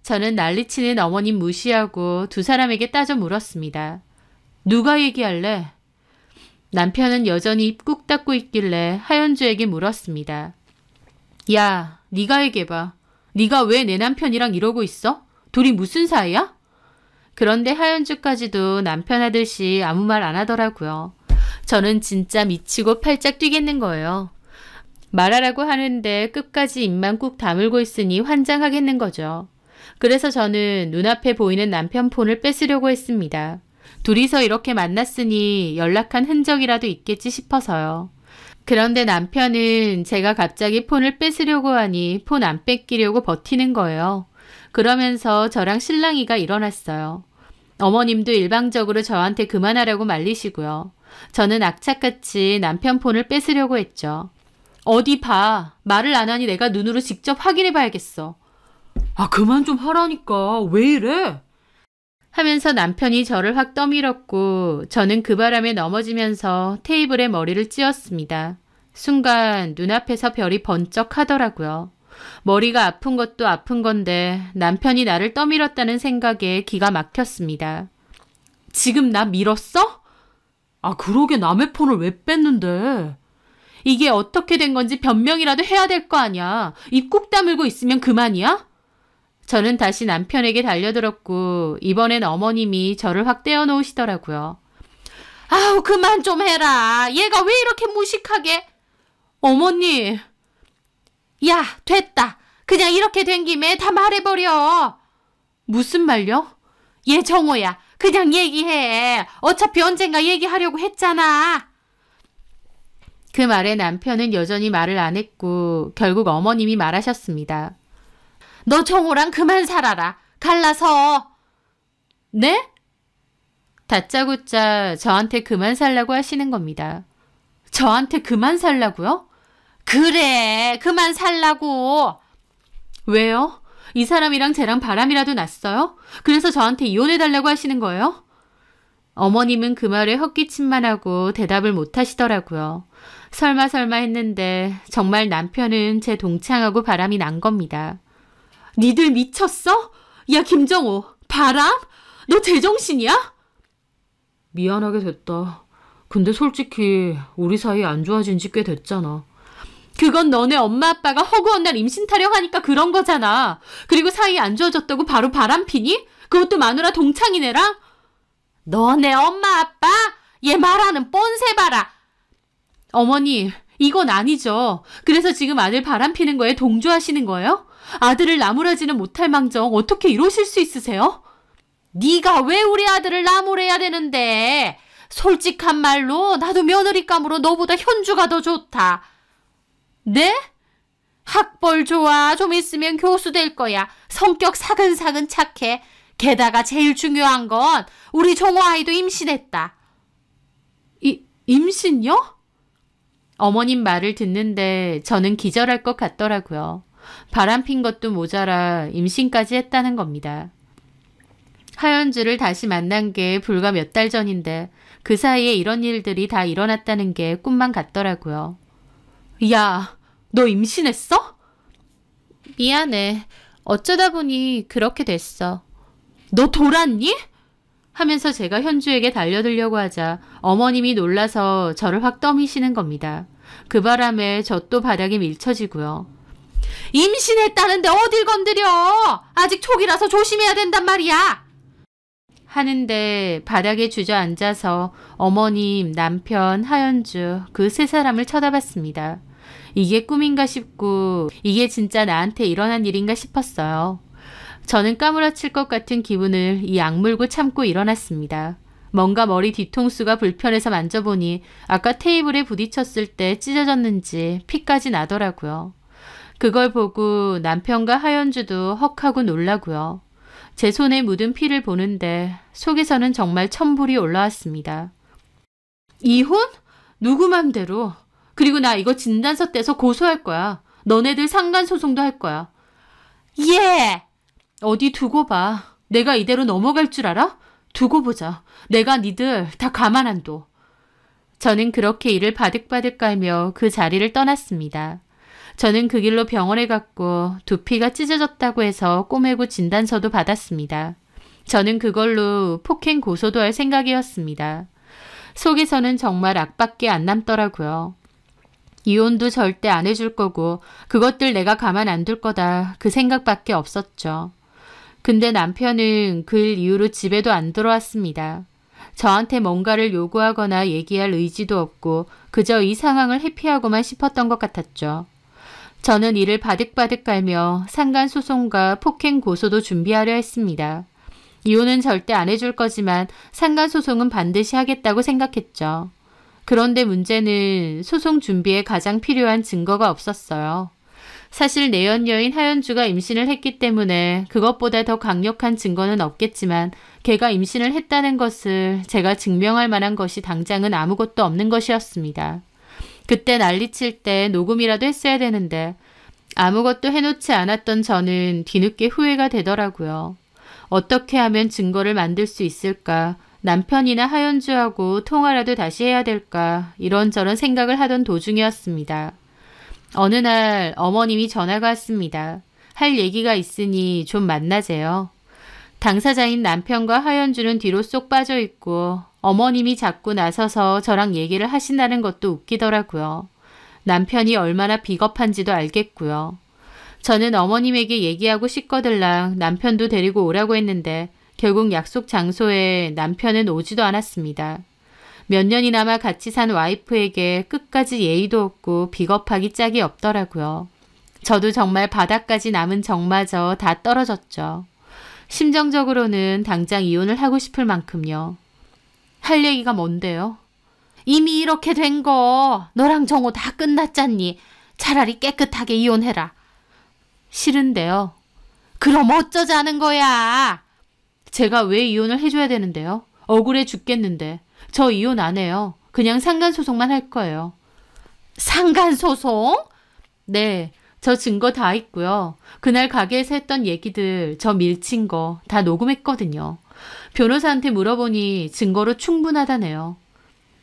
저는 난리치는 어머님 무시하고 두 사람에게 따져 물었습니다. 누가 얘기할래? 남편은 여전히 입 꾹 닫고 있길래 하연주에게 물었습니다. 야, 네가 얘기해봐. 네가 왜 내 남편이랑 이러고 있어? 둘이 무슨 사이야? 그런데 하연주까지도 남편 하듯이 아무 말 안 하더라고요. 저는 진짜 미치고 팔짝 뛰겠는 거예요. 말하라고 하는데 끝까지 입만 꾹 다물고 있으니 환장하겠는 거죠. 그래서 저는 눈앞에 보이는 남편 폰을 뺏으려고 했습니다. 둘이서 이렇게 만났으니 연락한 흔적이라도 있겠지 싶어서요. 그런데 남편은 제가 갑자기 폰을 뺏으려고 하니 폰 안 뺏기려고 버티는 거예요. 그러면서 저랑 실랑이가 일어났어요. 어머님도 일방적으로 저한테 그만하라고 말리시고요. 저는 악착같이 남편 폰을 뺏으려고 했죠. 어디 봐. 말을 안 하니 내가 눈으로 직접 확인해 봐야겠어. 아, 그만 좀 하라니까. 왜 이래? 하면서 남편이 저를 확 떠밀었고 저는 그 바람에 넘어지면서 테이블에 머리를 찧었습니다. 순간 눈앞에서 별이 번쩍 하더라고요. 머리가 아픈 것도 아픈 건데 남편이 나를 떠밀었다는 생각에 기가 막혔습니다. 지금 나 밀었어? 아, 그러게 남의 폰을 왜 뺐는데? 이게 어떻게 된 건지 변명이라도 해야 될 거 아니야. 입 꾹 다물고 있으면 그만이야? 저는 다시 남편에게 달려들었고 이번엔 어머님이 저를 확 떼어놓으시더라고요. 아우, 그만 좀 해라. 얘가 왜 이렇게 무식하게. 어머니. 야, 됐다. 그냥 이렇게 된 김에 다 말해버려. 무슨 말요? 얘 정호야. 그냥 얘기해. 어차피 언젠가 얘기하려고 했잖아. 그 말에 남편은 여전히 말을 안 했고 결국 어머님이 말하셨습니다. 너 정호랑 그만 살아라. 갈라서. 네? 다짜고짜 저한테 그만 살라고 하시는 겁니다. 저한테 그만 살라고요? 그래, 그만 살라고. 왜요? 이 사람이랑 쟤랑 바람이라도 났어요? 그래서 저한테 이혼해달라고 하시는 거예요? 어머님은 그 말에 헛기침만 하고 대답을 못 하시더라고요. 설마 했는데 정말 남편은 제 동창하고 바람이 난 겁니다. 니들 미쳤어? 야, 김정호, 바람? 너 제정신이야? 미안하게 됐다. 근데 솔직히 우리 사이 안 좋아진 지 꽤 됐잖아. 그건 너네 엄마 아빠가 허구한 날 임신 타령하니까 그런 거잖아. 그리고 사이 안 좋아졌다고 바로 바람 피니? 그것도 마누라 동창이네랑? 너네 엄마 아빠? 얘 말하는 뻔세 봐라. 어머니, 이건 아니죠. 그래서 지금 아들 바람 피는 거에 동조하시는 거예요? 아들을 나무라지는 못할 망정 어떻게 이러실 수 있으세요? 네가 왜 우리 아들을 나무래야 되는데? 솔직한 말로 나도 며느리감으로 너보다 현주가 더 좋다. 네? 학벌 좋아. 좀 있으면 교수 될 거야. 성격 사근사근 착해. 게다가 제일 중요한 건 우리 종호 아이도 임신했다. 임신요? 어머님 말을 듣는데 저는 기절할 것 같더라고요. 바람핀 것도 모자라 임신까지 했다는 겁니다. 하연주를 다시 만난 게 불과 몇 달 전인데 그 사이에 이런 일들이 다 일어났다는 게 꿈만 같더라고요. 야, 너 임신했어? 미안해. 어쩌다 보니 그렇게 됐어. 너 돌았니? 하면서 제가 현주에게 달려들려고 하자 어머님이 놀라서 저를 확 떠미시는 겁니다. 그 바람에 저 또 바닥에 밀쳐지고요. 임신했다는데 어딜 건드려! 아직 초기라서 조심해야 된단 말이야! 하는데 바닥에 주저앉아서 어머님, 남편, 하연주 그 세 사람을 쳐다봤습니다. 이게 꿈인가 싶고 이게 진짜 나한테 일어난 일인가 싶었어요. 저는 까무라칠 것 같은 기분을 이 악물고 참고 일어났습니다. 뭔가 머리 뒤통수가 불편해서 만져보니 아까 테이블에 부딪혔을 때 찢어졌는지 피까지 나더라고요. 그걸 보고 남편과 하연주도 헉하고 놀라고요. 제 손에 묻은 피를 보는데 속에서는 정말 천불이 올라왔습니다. 이혼? 누구 맘대로. 그리고 나 이거 진단서 떼서 고소할 거야. 너네들 상간소송도 할 거야. 예! 어디 두고 봐. 내가 이대로 넘어갈 줄 알아? 두고 보자. 내가 니들 다 가만 안 둬. 저는 그렇게 이를 바득바득 깔며 그 자리를 떠났습니다. 저는 그 길로 병원에 갔고 두피가 찢어졌다고 해서 꼬매고 진단서도 받았습니다. 저는 그걸로 폭행 고소도 할 생각이었습니다. 속에서는 정말 악밖에 안 남더라고요. 이혼도 절대 안 해줄 거고 그것들 내가 가만 안 둘 거다 그 생각밖에 없었죠. 근데 남편은 그 일 이후로 집에도 안 들어왔습니다. 저한테 뭔가를 요구하거나 얘기할 의지도 없고 그저 이 상황을 회피하고만 싶었던 것 같았죠. 저는 이를 바득바득 깔며 상간소송과 폭행 고소도 준비하려 했습니다. 이혼은 절대 안 해줄 거지만 상간소송은 반드시 하겠다고 생각했죠. 그런데 문제는 소송 준비에 가장 필요한 증거가 없었어요. 사실 내연 여인 하연주가 임신을 했기 때문에 그것보다 더 강력한 증거는 없겠지만 걔가 임신을 했다는 것을 제가 증명할 만한 것이 당장은 아무것도 없는 것이었습니다. 그때 난리칠 때 녹음이라도 했어야 되는데 아무것도 해놓지 않았던 저는 뒤늦게 후회가 되더라고요. 어떻게 하면 증거를 만들 수 있을까? 남편이나 하연주하고 통화라도 다시 해야 될까? 이런저런 생각을 하던 도중이었습니다. 어느 날 어머님이 전화가 왔습니다. 할 얘기가 있으니 좀 만나재요. 당사자인 남편과 하연주는 뒤로 쏙 빠져있고 어머님이 자꾸 나서서 저랑 얘기를 하신다는 것도 웃기더라고요. 남편이 얼마나 비겁한지도 알겠고요. 저는 어머님에게 얘기하고 싶거들랑 남편도 데리고 오라고 했는데 결국 약속 장소에 남편은 오지도 않았습니다. 몇 년이나마 같이 산 와이프에게 끝까지 예의도 없고 비겁하기 짝이 없더라고요. 저도 정말 바닥까지 남은 정마저 다 떨어졌죠. 심정적으로는 당장 이혼을 하고 싶을 만큼요. 할 얘기가 뭔데요? 이미 이렇게 된 거 너랑 정호 다 끝났잖니. 차라리 깨끗하게 이혼해라. 싫은데요. 그럼 어쩌자는 거야? 제가 왜 이혼을 해줘야 되는데요? 억울해 죽겠는데. 저 이혼 안 해요. 그냥 상간소송만 할 거예요. 상간소송? 네, 저 증거 다 있고요. 그날 가게에서 했던 얘기들 저 밀친 거 다 녹음했거든요. 변호사한테 물어보니 증거로 충분하다네요.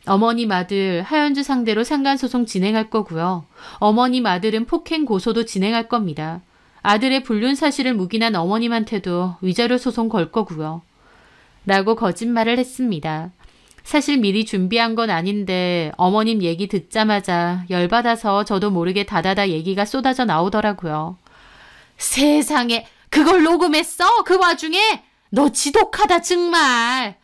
어머님 아들 하연주 상대로 상간소송 진행할 거고요. 어머님 아들은 폭행 고소도 진행할 겁니다. 아들의 불륜 사실을 묵인한 어머님한테도 위자료 소송 걸 거고요. 라고 거짓말을 했습니다. 사실 미리 준비한 건 아닌데 어머님 얘기 듣자마자 열받아서 저도 모르게 다다다 얘기가 쏟아져 나오더라고요. 세상에, 그걸 녹음했어? 그 와중에? 너 지독하다 정말.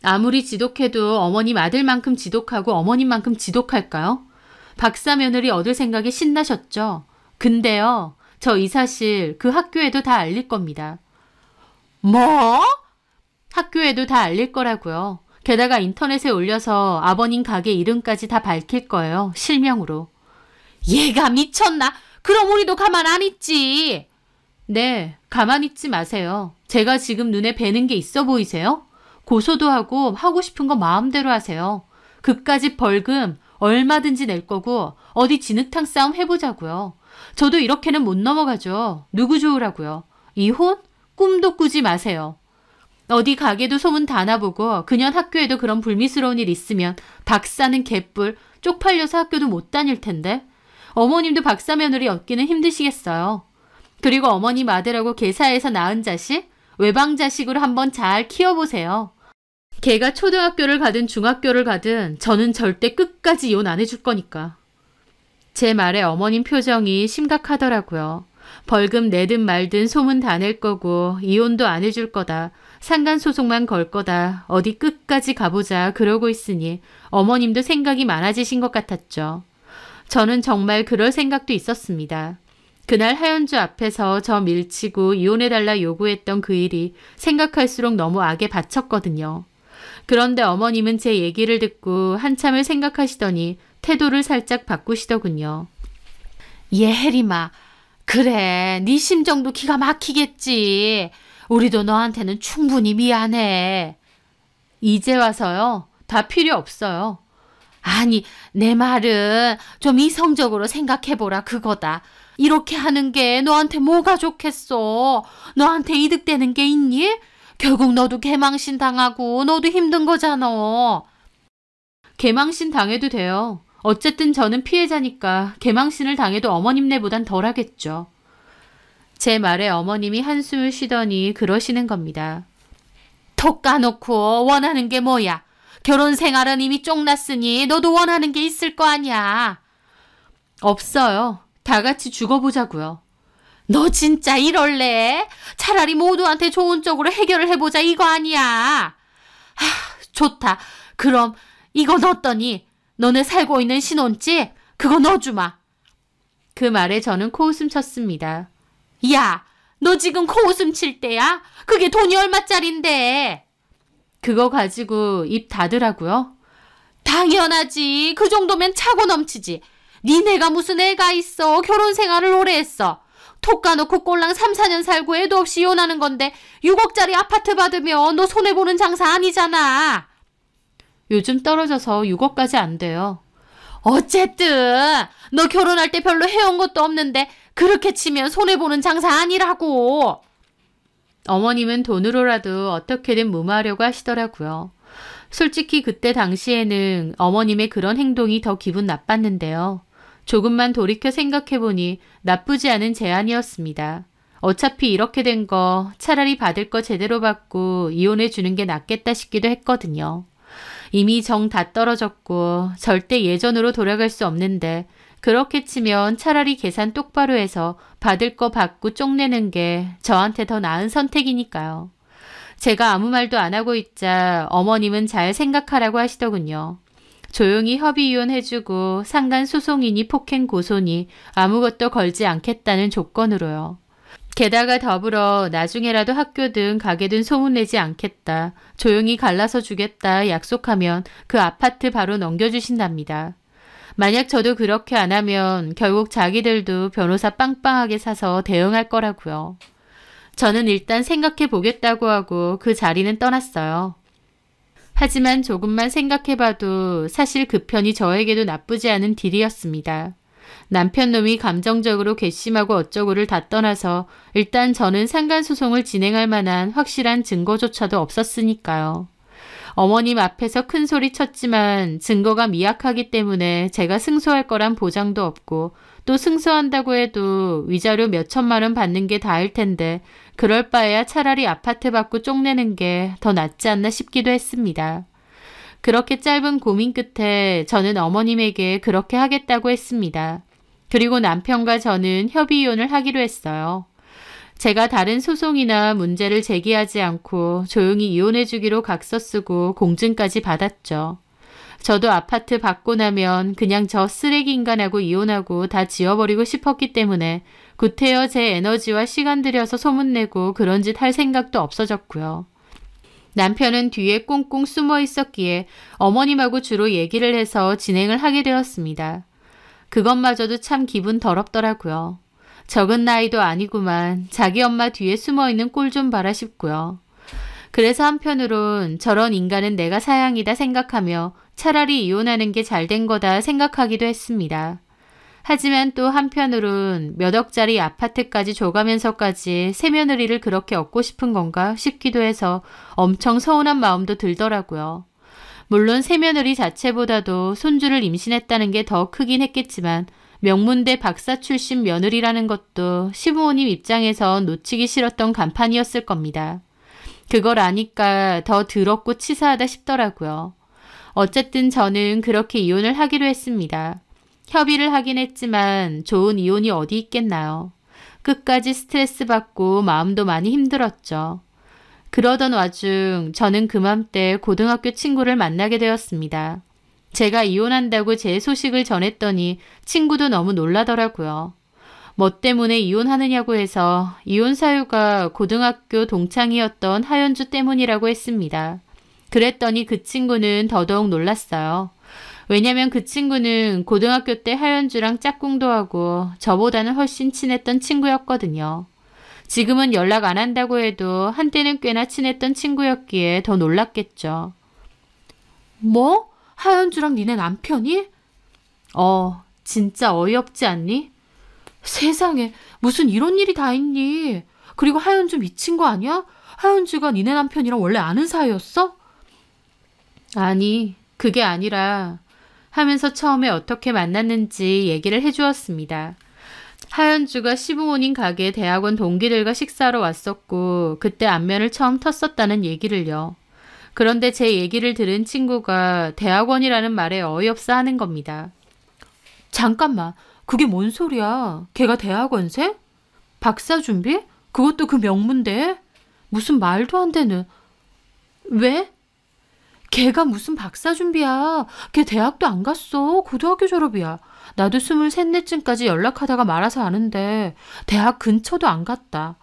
아무리 지독해도 어머님 아들만큼 지독하고 어머님만큼 지독할까요? 박사 며느리 얻을 생각에 신나셨죠? 근데요, 저 이 사실 그 학교에도 다 알릴 겁니다. 뭐? 학교에도 다 알릴 거라고요. 게다가 인터넷에 올려서 아버님 가게 이름까지 다 밝힐 거예요. 실명으로. 얘가 미쳤나? 그럼 우리도 가만 안 있지. 네, 가만 있지 마세요. 제가 지금 눈에 뵈는 게 있어 보이세요? 고소도 하고 싶은 거 마음대로 하세요. 그까짓 벌금 얼마든지 낼 거고 어디 진흙탕 싸움 해보자고요. 저도 이렇게는 못 넘어가죠. 누구 좋으라고요. 이혼? 꿈도 꾸지 마세요. 어디 가게도 소문 다 나보고 그년 학교에도 그런 불미스러운 일 있으면 박사는 개뿔 쪽팔려서 학교도 못 다닐 텐데. 어머님도 박사 며느리 얻기는 힘드시겠어요. 그리고 어머님 아들하고 개사해서 낳은 자식? 외방 자식으로 한번 잘 키워보세요. 걔가 초등학교를 가든 중학교를 가든 저는 절대 끝까지 이혼 안 해줄 거니까. 제 말에 어머님 표정이 심각하더라고요. 벌금 내든 말든 소문 다 낼 거고 이혼도 안 해줄 거다. 상간소송만 걸 거다. 어디 끝까지 가보자 그러고 있으니 어머님도 생각이 많아지신 것 같았죠. 저는 정말 그럴 생각도 있었습니다. 그날 하연주 앞에서 저 밀치고 이혼해달라 요구했던 그 일이 생각할수록 너무 악에 받쳤거든요. 그런데 어머님은 제 얘기를 듣고 한참을 생각하시더니 태도를 살짝 바꾸시더군요. 예, 혜림아. 그래, 네 심정도 기가 막히겠지. 우리도 너한테는 충분히 미안해. 이제 와서요? 다 필요 없어요. 아니, 내 말은 좀 이성적으로 생각해보라 그거다. 이렇게 하는 게 너한테 뭐가 좋겠어. 너한테 이득되는 게 있니? 결국 너도 개망신 당하고 너도 힘든 거잖아. 개망신 당해도 돼요. 어쨌든 저는 피해자니까 개망신을 당해도 어머님네보단 덜하겠죠. 제 말에 어머님이 한숨을 쉬더니 그러시는 겁니다. 톡 까놓고 원하는 게 뭐야? 결혼 생활은 이미 쫑났으니 너도 원하는 게 있을 거 아니야. 없어요. 다 같이 죽어보자고요. 너 진짜 이럴래? 차라리 모두한테 좋은 쪽으로 해결을 해보자 이거 아니야. 좋다. 그럼 이거 넣었더니 너네 살고 있는 신혼집 그거 넣어주마. 그 말에 저는 코웃음 쳤습니다. 야, 너 지금 코웃음 칠 때야? 그게 돈이 얼마짜린데? 그거 가지고 입 닫으라고요? 당연하지. 그 정도면 차고 넘치지. 니네가 무슨 애가 있어. 결혼 생활을 오래 했어. 톡 까놓고 꼴랑 3, 4년 살고 애도 없이 이혼하는 건데 6억짜리 아파트 받으면 너 손해보는 장사 아니잖아. 요즘 떨어져서 6억까지 안 돼요. 어쨌든 너 결혼할 때 별로 해온 것도 없는데 그렇게 치면 손해보는 장사 아니라고. 어머님은 돈으로라도 어떻게든 무마하려고 하시더라고요. 솔직히 그때 당시에는 어머님의 그런 행동이 더 기분 나빴는데요. 조금만 돌이켜 생각해보니 나쁘지 않은 제안이었습니다. 어차피 이렇게 된 거 차라리 받을 거 제대로 받고 이혼해 주는 게 낫겠다 싶기도 했거든요. 이미 정 다 떨어졌고 절대 예전으로 돌아갈 수 없는데 그렇게 치면 차라리 계산 똑바로 해서 받을 거 받고 쪽내는 게 저한테 더 나은 선택이니까요. 제가 아무 말도 안 하고 있자 어머님은 잘 생각하라고 하시더군요. 조용히 협의 이혼해주고 상간 소송이니 폭행 고소니 아무것도 걸지 않겠다는 조건으로요. 게다가 더불어 나중에라도 학교든 가게든 소문내지 않겠다. 조용히 갈라서 주겠다 약속하면 그 아파트 바로 넘겨주신답니다. 만약 저도 그렇게 안 하면 결국 자기들도 변호사 빵빵하게 사서 대응할 거라고요. 저는 일단 생각해 보겠다고 하고 그 자리는 떠났어요. 하지만 조금만 생각해봐도 사실 그 편이 저에게도 나쁘지 않은 딜이었습니다. 남편 놈이 감정적으로 괘씸하고 어쩌고를 다 떠나서 일단 저는 상간소송을 진행할 만한 확실한 증거조차도 없었으니까요. 어머님 앞에서 큰 소리 쳤지만 증거가 미약하기 때문에 제가 승소할 거란 보장도 없고 또 승소한다고 해도 위자료 몇 천만 원 받는 게 다일 텐데 그럴 바에야 차라리 아파트 받고 쪽내는 게 더 낫지 않나 싶기도 했습니다. 그렇게 짧은 고민 끝에 저는 어머님에게 그렇게 하겠다고 했습니다. 그리고 남편과 저는 협의 이혼을 하기로 했어요. 제가 다른 소송이나 문제를 제기하지 않고 조용히 이혼해 주기로 각서 쓰고 공증까지 받았죠. 저도 아파트 받고 나면 그냥 저 쓰레기 인간하고 이혼하고 다 지워버리고 싶었기 때문에 구태여 제 에너지와 시간 들여서 소문내고 그런 짓 할 생각도 없어졌고요. 남편은 뒤에 꽁꽁 숨어 있었기에 어머님하고 주로 얘기를 해서 진행을 하게 되었습니다. 그것마저도 참 기분 더럽더라고요. 적은 나이도 아니구만 자기 엄마 뒤에 숨어있는 꼴 좀 봐라 싶고요. 그래서 한편으론 저런 인간은 내가 사양이다 생각하며 차라리 이혼하는 게 잘된 거다 생각하기도 했습니다. 하지만 또 한편으론 몇 억짜리 아파트까지 줘가면서까지 새며느리를 그렇게 얻고 싶은 건가 싶기도 해서 엄청 서운한 마음도 들더라고요. 물론 새며느리 자체보다도 손주를 임신했다는 게 더 크긴 했겠지만 명문대 박사 출신 며느리라는 것도 시부모님 입장에서 놓치기 싫었던 간판이었을 겁니다. 그걸 아니까 더 더럽고 치사하다 싶더라고요. 어쨌든 저는 그렇게 이혼을 하기로 했습니다. 협의를 하긴 했지만 좋은 이혼이 어디 있겠나요. 끝까지 스트레스 받고 마음도 많이 힘들었죠. 그러던 와중 저는 그맘때 고등학교 친구를 만나게 되었습니다. 제가 이혼한다고 제 소식을 전했더니 친구도 너무 놀라더라고요. 뭐 때문에 이혼하느냐고 해서 이혼 사유가 고등학교 동창이었던 하연주 때문이라고 했습니다. 그랬더니 그 친구는 더더욱 놀랐어요. 왜냐면 그 친구는 고등학교 때 하연주랑 짝꿍도 하고 저보다는 훨씬 친했던 친구였거든요. 지금은 연락 안 한다고 해도 한때는 꽤나 친했던 친구였기에 더 놀랐겠죠. 뭐? 하연주랑 니네 남편이? 진짜 어이없지 않니? 세상에 무슨 이런 일이 다 있니? 그리고 하연주 미친 거 아니야? 하연주가 니네 남편이랑 원래 아는 사이였어? 아니 그게 아니라 하면서 처음에 어떻게 만났는지 얘기를 해주었습니다. 하연주가 시부모님 가게 대학원 동기들과 식사하러 왔었고 그때 안면을 처음 텄었다는 얘기를요. 그런데 제 얘기를 들은 친구가 대학원이라는 말에 어이없어 하는 겁니다. 잠깐만, 그게 뭔 소리야? 걔가 대학원생? 박사 준비? 그것도 그 명문대에? 무슨 말도 안 되는. 왜? 걔가 무슨 박사 준비야. 걔 대학도 안 갔어. 고등학교 졸업이야. 나도 23~4쯤까지 연락하다가 말아서 아는데 대학 근처도 안 갔다.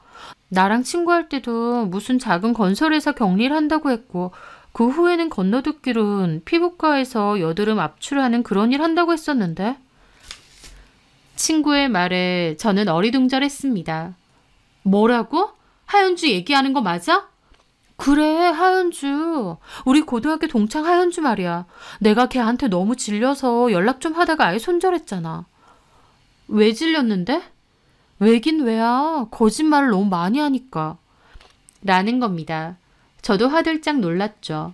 나랑 친구할 때도 무슨 작은 건설회사 격리를 한다고 했고 그 후에는 건너듣기론 피부과에서 여드름 압출하는 그런 일 한다고 했었는데. 친구의 말에 저는 어리둥절했습니다. 뭐라고? 하연주 얘기하는 거 맞아? 그래, 하연주. 우리 고등학교 동창 하연주 말이야. 내가 걔한테 너무 질려서 연락 좀 하다가 아예 손절했잖아. 왜 질렸는데? 왜긴 왜야. 거짓말을 너무 많이 하니까. 라는 겁니다. 저도 화들짝 놀랐죠.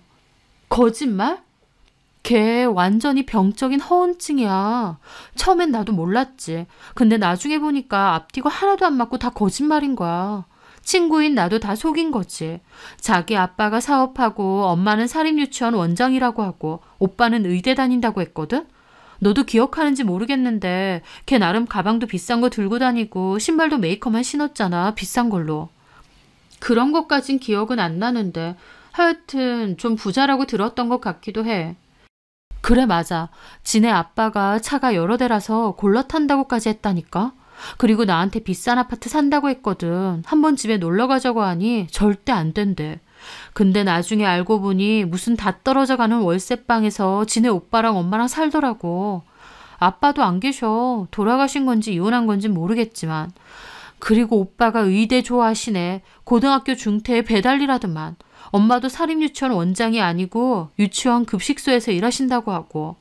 거짓말? 걔 완전히 병적인 허언증이야. 처음엔 나도 몰랐지. 근데 나중에 보니까 앞뒤가 하나도 안 맞고 다 거짓말인 거야. 친구인 나도 다 속인 거지. 자기 아빠가 사업하고 엄마는 사립유치원 원장이라고 하고 오빠는 의대 다닌다고 했거든? 너도 기억하는지 모르겠는데 걔 나름 가방도 비싼 거 들고 다니고 신발도 메이커만 신었잖아. 비싼 걸로. 그런 것까진 기억은 안 나는데 하여튼 좀 부자라고 들었던 것 같기도 해. 그래 맞아. 지네 아빠가 차가 여러 대라서 골러 탄다고까지 했다니까. 그리고 나한테 비싼 아파트 산다고 했거든. 한번 집에 놀러 가자고 하니 절대 안 된대. 근데 나중에 알고 보니 무슨 다 떨어져가는 월세방에서 지네 오빠랑 엄마랑 살더라고. 아빠도 안 계셔. 돌아가신 건지 이혼한 건지 모르겠지만. 그리고 오빠가 의대 좋아하시네. 고등학교 중퇴에 배달일하더만. 엄마도 사립유치원 원장이 아니고 유치원 급식소에서 일하신다고 하고.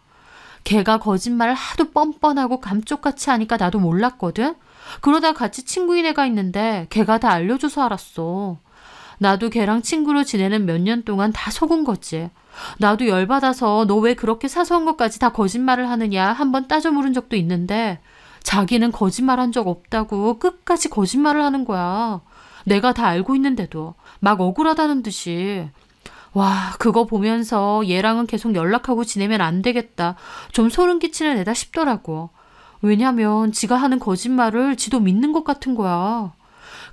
걔가 거짓말을 하도 뻔뻔하고 감쪽같이 하니까 나도 몰랐거든. 그러다 같이 친구인 애가 있는데 걔가 다 알려줘서 알았어. 나도 걔랑 친구로 지내는 몇 년 동안 다 속은 거지. 나도 열받아서 너 왜 그렇게 사소한 것까지 다 거짓말을 하느냐 한번 따져 물은 적도 있는데 자기는 거짓말한 적 없다고 끝까지 거짓말을 하는 거야. 내가 다 알고 있는데도 막 억울하다는 듯이. 와, 그거 보면서 얘랑은 계속 연락하고 지내면 안 되겠다. 좀 소름 끼치는 애다 싶더라고. 왜냐면 지가 하는 거짓말을 지도 믿는 것 같은 거야.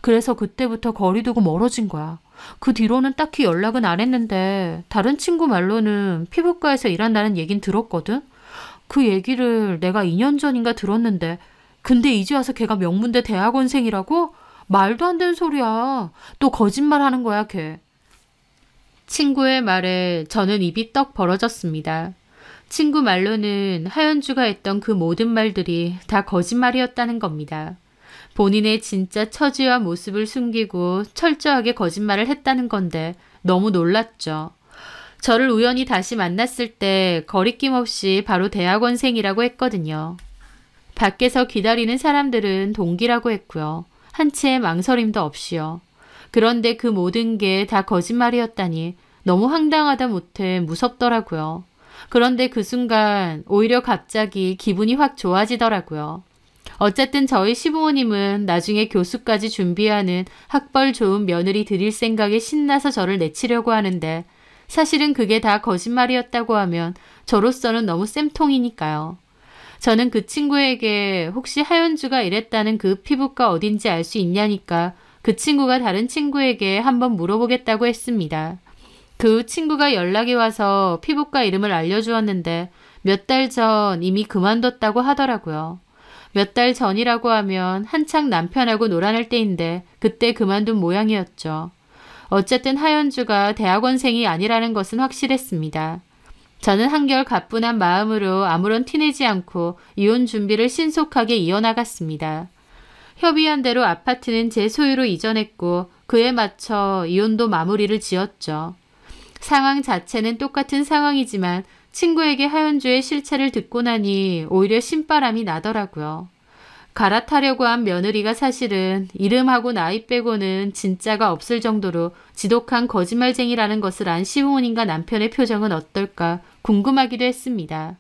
그래서 그때부터 거리 두고 멀어진 거야. 그 뒤로는 딱히 연락은 안 했는데 다른 친구 말로는 피부과에서 일한다는 얘긴 들었거든. 그 얘기를 내가 2년 전인가 들었는데 근데 이제 와서 걔가 명문대 대학원생이라고? 말도 안 되는 소리야. 또 거짓말하는 거야 걔. 친구의 말에 저는 입이 떡 벌어졌습니다. 친구 말로는 하연주가 했던 그 모든 말들이 다 거짓말이었다는 겁니다. 본인의 진짜 처지와 모습을 숨기고 철저하게 거짓말을 했다는 건데 너무 놀랐죠. 저를 우연히 다시 만났을 때 거리낌 없이 바로 대학원생이라고 했거든요. 밖에서 기다리는 사람들은 동기라고 했고요. 한치의 망설임도 없이요. 그런데 그 모든 게 다 거짓말이었다니 너무 황당하다 못해 무섭더라고요. 그런데 그 순간 오히려 갑자기 기분이 확 좋아지더라고요. 어쨌든 저희 시부모님은 나중에 교수까지 준비하는 학벌 좋은 며느리 드릴 생각에 신나서 저를 내치려고 하는데 사실은 그게 다 거짓말이었다고 하면 저로서는 너무 쌤통이니까요. 저는 그 친구에게 혹시 하연주가 이랬다는 그 피부과 어딘지 알 수 있냐니까 그 친구가 다른 친구에게 한번 물어보겠다고 했습니다. 그 친구가 연락이 와서 피부과 이름을 알려주었는데 몇 달 전 이미 그만뒀다고 하더라고요. 몇 달 전이라고 하면 한창 남편하고 놀아날 때인데 그때 그만둔 모양이었죠. 어쨌든 하연주가 대학원생이 아니라는 것은 확실했습니다. 저는 한결 가뿐한 마음으로 아무런 티내지 않고 이혼 준비를 신속하게 이어나갔습니다. 협의한 대로 아파트는 제 소유로 이전했고 그에 맞춰 이혼도 마무리를 지었죠. 상황 자체는 똑같은 상황이지만 친구에게 하연주의 실체를 듣고 나니 오히려 신바람이 나더라고요. 갈아타려고 한 며느리가 사실은 이름하고 나이 빼고는 진짜가 없을 정도로 지독한 거짓말쟁이라는 것을 안 시부모님과 남편의 표정은 어떨까 궁금하기도 했습니다.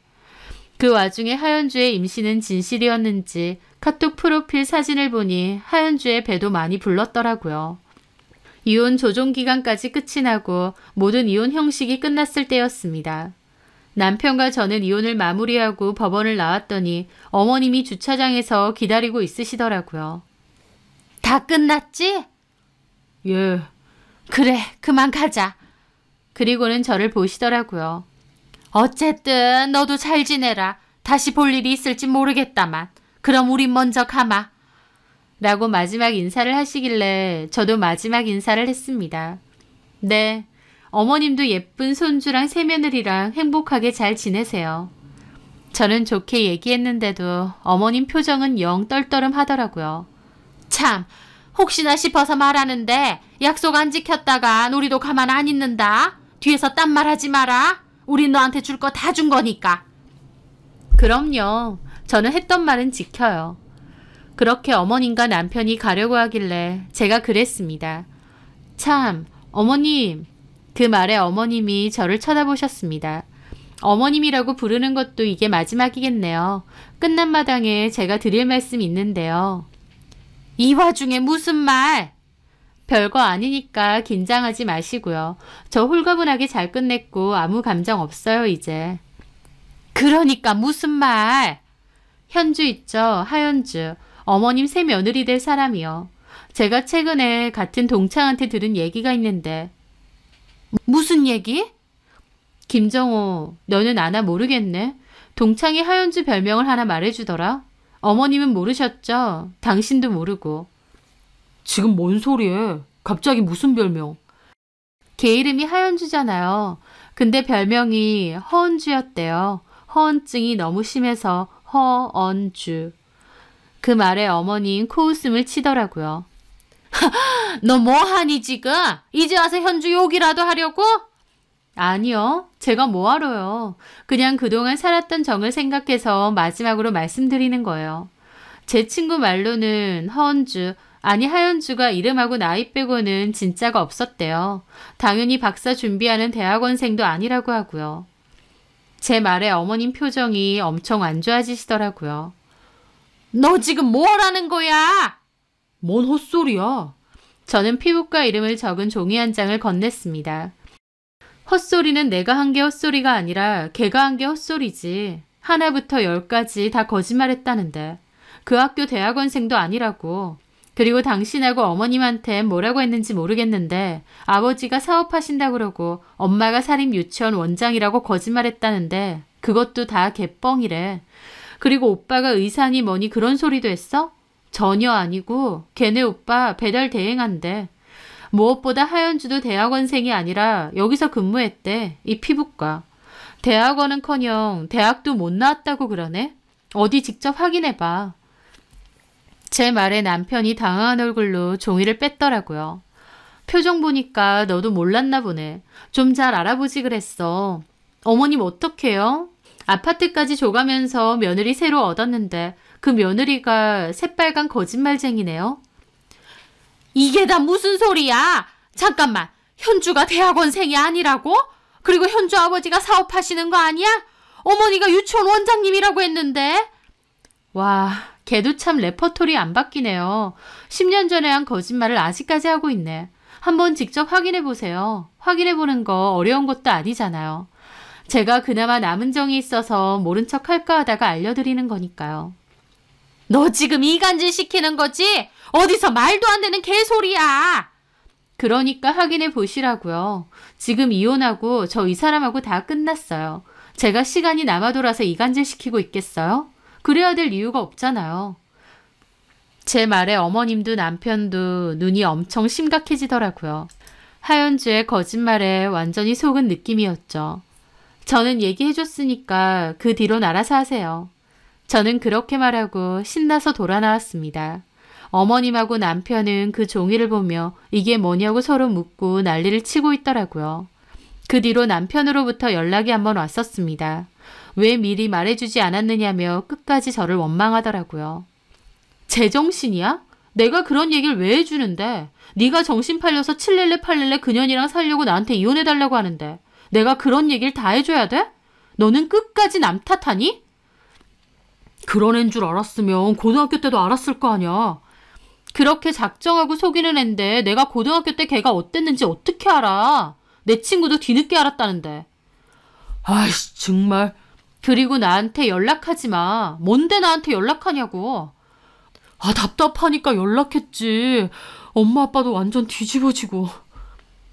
그 와중에 하연주의 임신은 진실이었는지 카톡 프로필 사진을 보니 하연주의 배도 많이 불렀더라고요. 이혼 조정 기간까지 끝이 나고 모든 이혼 형식이 끝났을 때였습니다. 남편과 저는 이혼을 마무리하고 법원을 나왔더니 어머님이 주차장에서 기다리고 있으시더라고요. 다 끝났지? 예. 그래, 그만 가자. 그리고는 저를 보시더라고요. 어쨌든 너도 잘 지내라. 다시 볼 일이 있을지 모르겠다만. 그럼 우린 먼저 가마. 라고 마지막 인사를 하시길래 저도 마지막 인사를 했습니다. 네, 어머님도 예쁜 손주랑 새며느리랑 행복하게 잘 지내세요. 저는 좋게 얘기했는데도 어머님 표정은 영 떨떠름 하더라고요. 참, 혹시나 싶어서 말하는데 약속 안 지켰다가 우리도 가만 안 있는다. 뒤에서 딴 말하지 마라. 우린 너한테 줄 거 다 준 거니까. 그럼요. 저는 했던 말은 지켜요. 그렇게 어머님과 남편이 가려고 하길래 제가 그랬습니다. 참, 어머님. 그 말에 어머님이 저를 쳐다보셨습니다. 어머님이라고 부르는 것도 이게 마지막이겠네요. 끝난 마당에 제가 드릴 말씀이 있는데요. 이 와중에 무슨 말? 별거 아니니까 긴장하지 마시고요. 저 홀가분하게 잘 끝냈고 아무 감정 없어요 이제. 그러니까 무슨 말? 현주 있죠? 하연주. 어머님 새 며느리 될 사람이요. 제가 최근에 같은 동창한테 들은 얘기가 있는데. 무슨 얘기? 김정호, 너는 아나 모르겠네. 동창이 하연주 별명을 하나 말해주더라. 어머님은 모르셨죠? 당신도 모르고. 지금 뭔 소리해? 갑자기 무슨 별명? 걔 이름이 하연주잖아요. 근데 별명이 허은주였대요. 허언증이 너무 심해서 허언주. 그 말에 어머니는 코웃음을 치더라고요. 너 뭐하니 지금? 이제 와서 현주 욕이라도 하려고? 아니요. 제가 뭐하러요. 그냥 그동안 살았던 정을 생각해서 마지막으로 말씀드리는 거예요. 제 친구 말로는 하연주가 이름하고 나이 빼고는 진짜가 없었대요. 당연히 박사 준비하는 대학원생도 아니라고 하고요. 제 말에 어머님 표정이 엄청 안 좋아지시더라고요. 너 지금 뭐라는 거야? 뭔 헛소리야. 저는 피부과 이름을 적은 종이 한 장을 건넸습니다. 헛소리는 내가 한 게 헛소리가 아니라 걔가 한 게 헛소리지. 하나부터 10까지 다 거짓말했다는데. 그 학교 대학원생도 아니라고. 그리고 당신하고 어머님한테 뭐라고 했는지 모르겠는데 아버지가 사업하신다 그러고 엄마가 사립 유치원 원장이라고 거짓말했다는데 그것도 다 개뻥이래. 그리고 오빠가 의사니 뭐니 그런 소리도 했어? 전혀 아니고 걔네 오빠 배달 대행한대. 무엇보다 하연주도 대학원생이 아니라 여기서 근무했대. 이 피부과. 대학원은커녕 대학도 못 나왔다고 그러네. 어디 직접 확인해봐. 제 말에 남편이 당황한 얼굴로 종이를 뺐더라고요. 표정 보니까 너도 몰랐나 보네. 좀 잘 알아보지 그랬어. 어머님 어떡해요? 아파트까지 줘가면서 며느리 새로 얻었는데 그 며느리가 새빨간 거짓말쟁이네요. 이게 다 무슨 소리야? 잠깐만. 현주가 대학원생이 아니라고? 그리고 현주 아버지가 사업하시는 거 아니야? 어머니가 유치원 원장님이라고 했는데. 와, 걔도 참 레퍼토리 안 바뀌네요. 10년 전에 한 거짓말을 아직까지 하고 있네. 한번 직접 확인해보세요. 확인해보는 거 어려운 것도 아니잖아요. 제가 그나마 남은 정이 있어서 모른 척 할까 하다가 알려드리는 거니까요. 너 지금 이간질 시키는 거지? 어디서 말도 안 되는 개소리야. 그러니까 확인해 보시라고요. 지금 이혼하고 저 이 사람하고 다 끝났어요. 제가 시간이 남아 돌아서 이간질 시키고 있겠어요? 그래야 될 이유가 없잖아요. 제 말에 어머님도 남편도 눈이 엄청 심각해지더라고요. 하연주의 거짓말에 완전히 속은 느낌이었죠. 저는 얘기해줬으니까 그 뒤론 알아서 하세요. 저는 그렇게 말하고 신나서 돌아 나왔습니다. 어머님하고 남편은 그 종이를 보며 이게 뭐냐고 서로 묻고 난리를 치고 있더라고요. 그 뒤로 남편으로부터 연락이 한번 왔었습니다. 왜 미리 말해주지 않았느냐며 끝까지 저를 원망하더라고요. 제정신이야? 내가 그런 얘기를 왜 해주는데? 네가 정신 팔려서 칠렐레 팔렐레 그년이랑 살려고 나한테 이혼해달라고 하는데 내가 그런 얘기를 다 해줘야 돼? 너는 끝까지 남 탓하니? 그런 애인 줄 알았으면 고등학교 때도 알았을 거 아니야. 그렇게 작정하고 속이는 앤데 내가 고등학교 때 걔가 어땠는지 어떻게 알아? 내 친구도 뒤늦게 알았다는데. 아이씨 정말. 그리고 나한테 연락하지 마. 뭔데 나한테 연락하냐고. 아 답답하니까 연락했지. 엄마 아빠도 완전 뒤집어지고.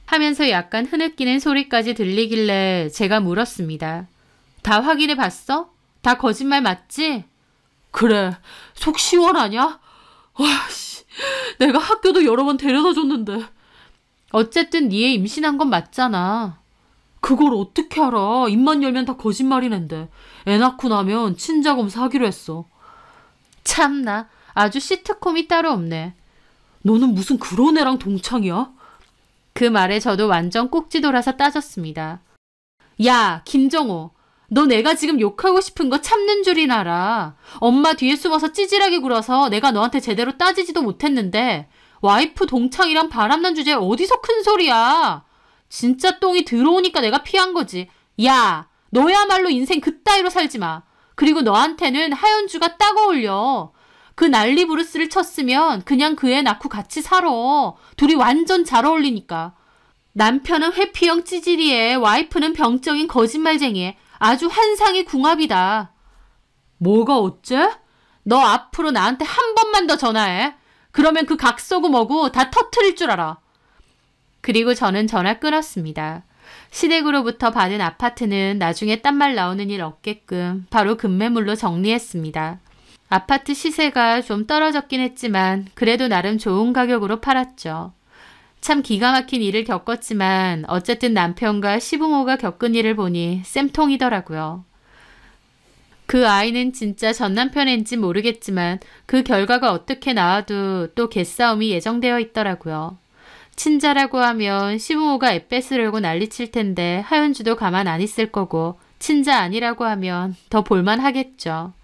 하면서 약간 흐느끼는 소리까지 들리길래 제가 물었습니다. 다 확인해 봤어? 다 거짓말 맞지? 그래. 속 시원하냐? 와씨. 내가 학교도 여러 번 데려다 줬는데. 어쨌든 니애 임신한 건 맞잖아. 그걸 어떻게 알아? 입만 열면 다 거짓말이는데. 애 낳고 나면 친자검사 하기로 했어. 참나. 아주 시트콤이 따로 없네. 너는 무슨 그런 애랑 동창이야? 그 말에 저도 완전 꼭지 돌아서 따졌습니다. 야, 김정호. 너 내가 지금 욕하고 싶은 거 참는 줄이나 알아. 엄마 뒤에 숨어서 찌질하게 굴어서 내가 너한테 제대로 따지지도 못했는데 와이프 동창이랑 바람난 주제에 어디서 큰 소리야. 진짜 똥이 들어오니까 내가 피한 거지. 야, 너야말로 인생 그따위로 살지 마. 그리고 너한테는 하연주가 딱 어울려. 그 난리 부르스를 쳤으면 그냥 그 애 낳고 같이 살아. 둘이 완전 잘 어울리니까. 남편은 회피형 찌질이에 와이프는 병적인 거짓말쟁이에 아주 환상의 궁합이다. 뭐가 어째? 너 앞으로 나한테 한 번만 더 전화해. 그러면 그 각서고 뭐고 다 터트릴 줄 알아. 그리고 저는 전화 끊었습니다. 시댁으로부터 받은 아파트는 나중에 딴 말 나오는 일 없게끔 바로 급매물로 정리했습니다. 아파트 시세가 좀 떨어졌긴 했지만 그래도 나름 좋은 가격으로 팔았죠. 참 기가 막힌 일을 겪었지만 어쨌든 남편과 시부모가 겪은 일을 보니 쌤통이더라고요. 그 아이는 진짜 전 남편인지 모르겠지만 그 결과가 어떻게 나와도 또 개싸움이 예정되어 있더라고요. 친자라고 하면 시부모가 애 뺏으려고 난리칠 텐데 하윤주도 가만 안 있을 거고 친자 아니라고 하면 더 볼만하겠죠.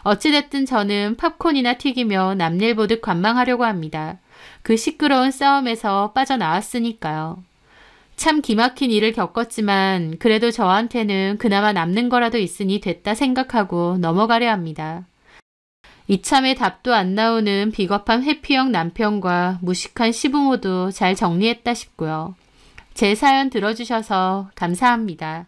어찌됐든 저는 팝콘이나 튀기며 남일 보듯 관망하려고 합니다. 그 시끄러운 싸움에서 빠져나왔으니까요. 참 기막힌 일을 겪었지만 그래도 저한테는 그나마 남는 거라도 있으니 됐다 생각하고 넘어가려 합니다. 이참에 답도 안 나오는 비겁한 회피형 남편과 무식한 시부모도 잘 정리했다 싶고요. 제 사연 들어주셔서 감사합니다.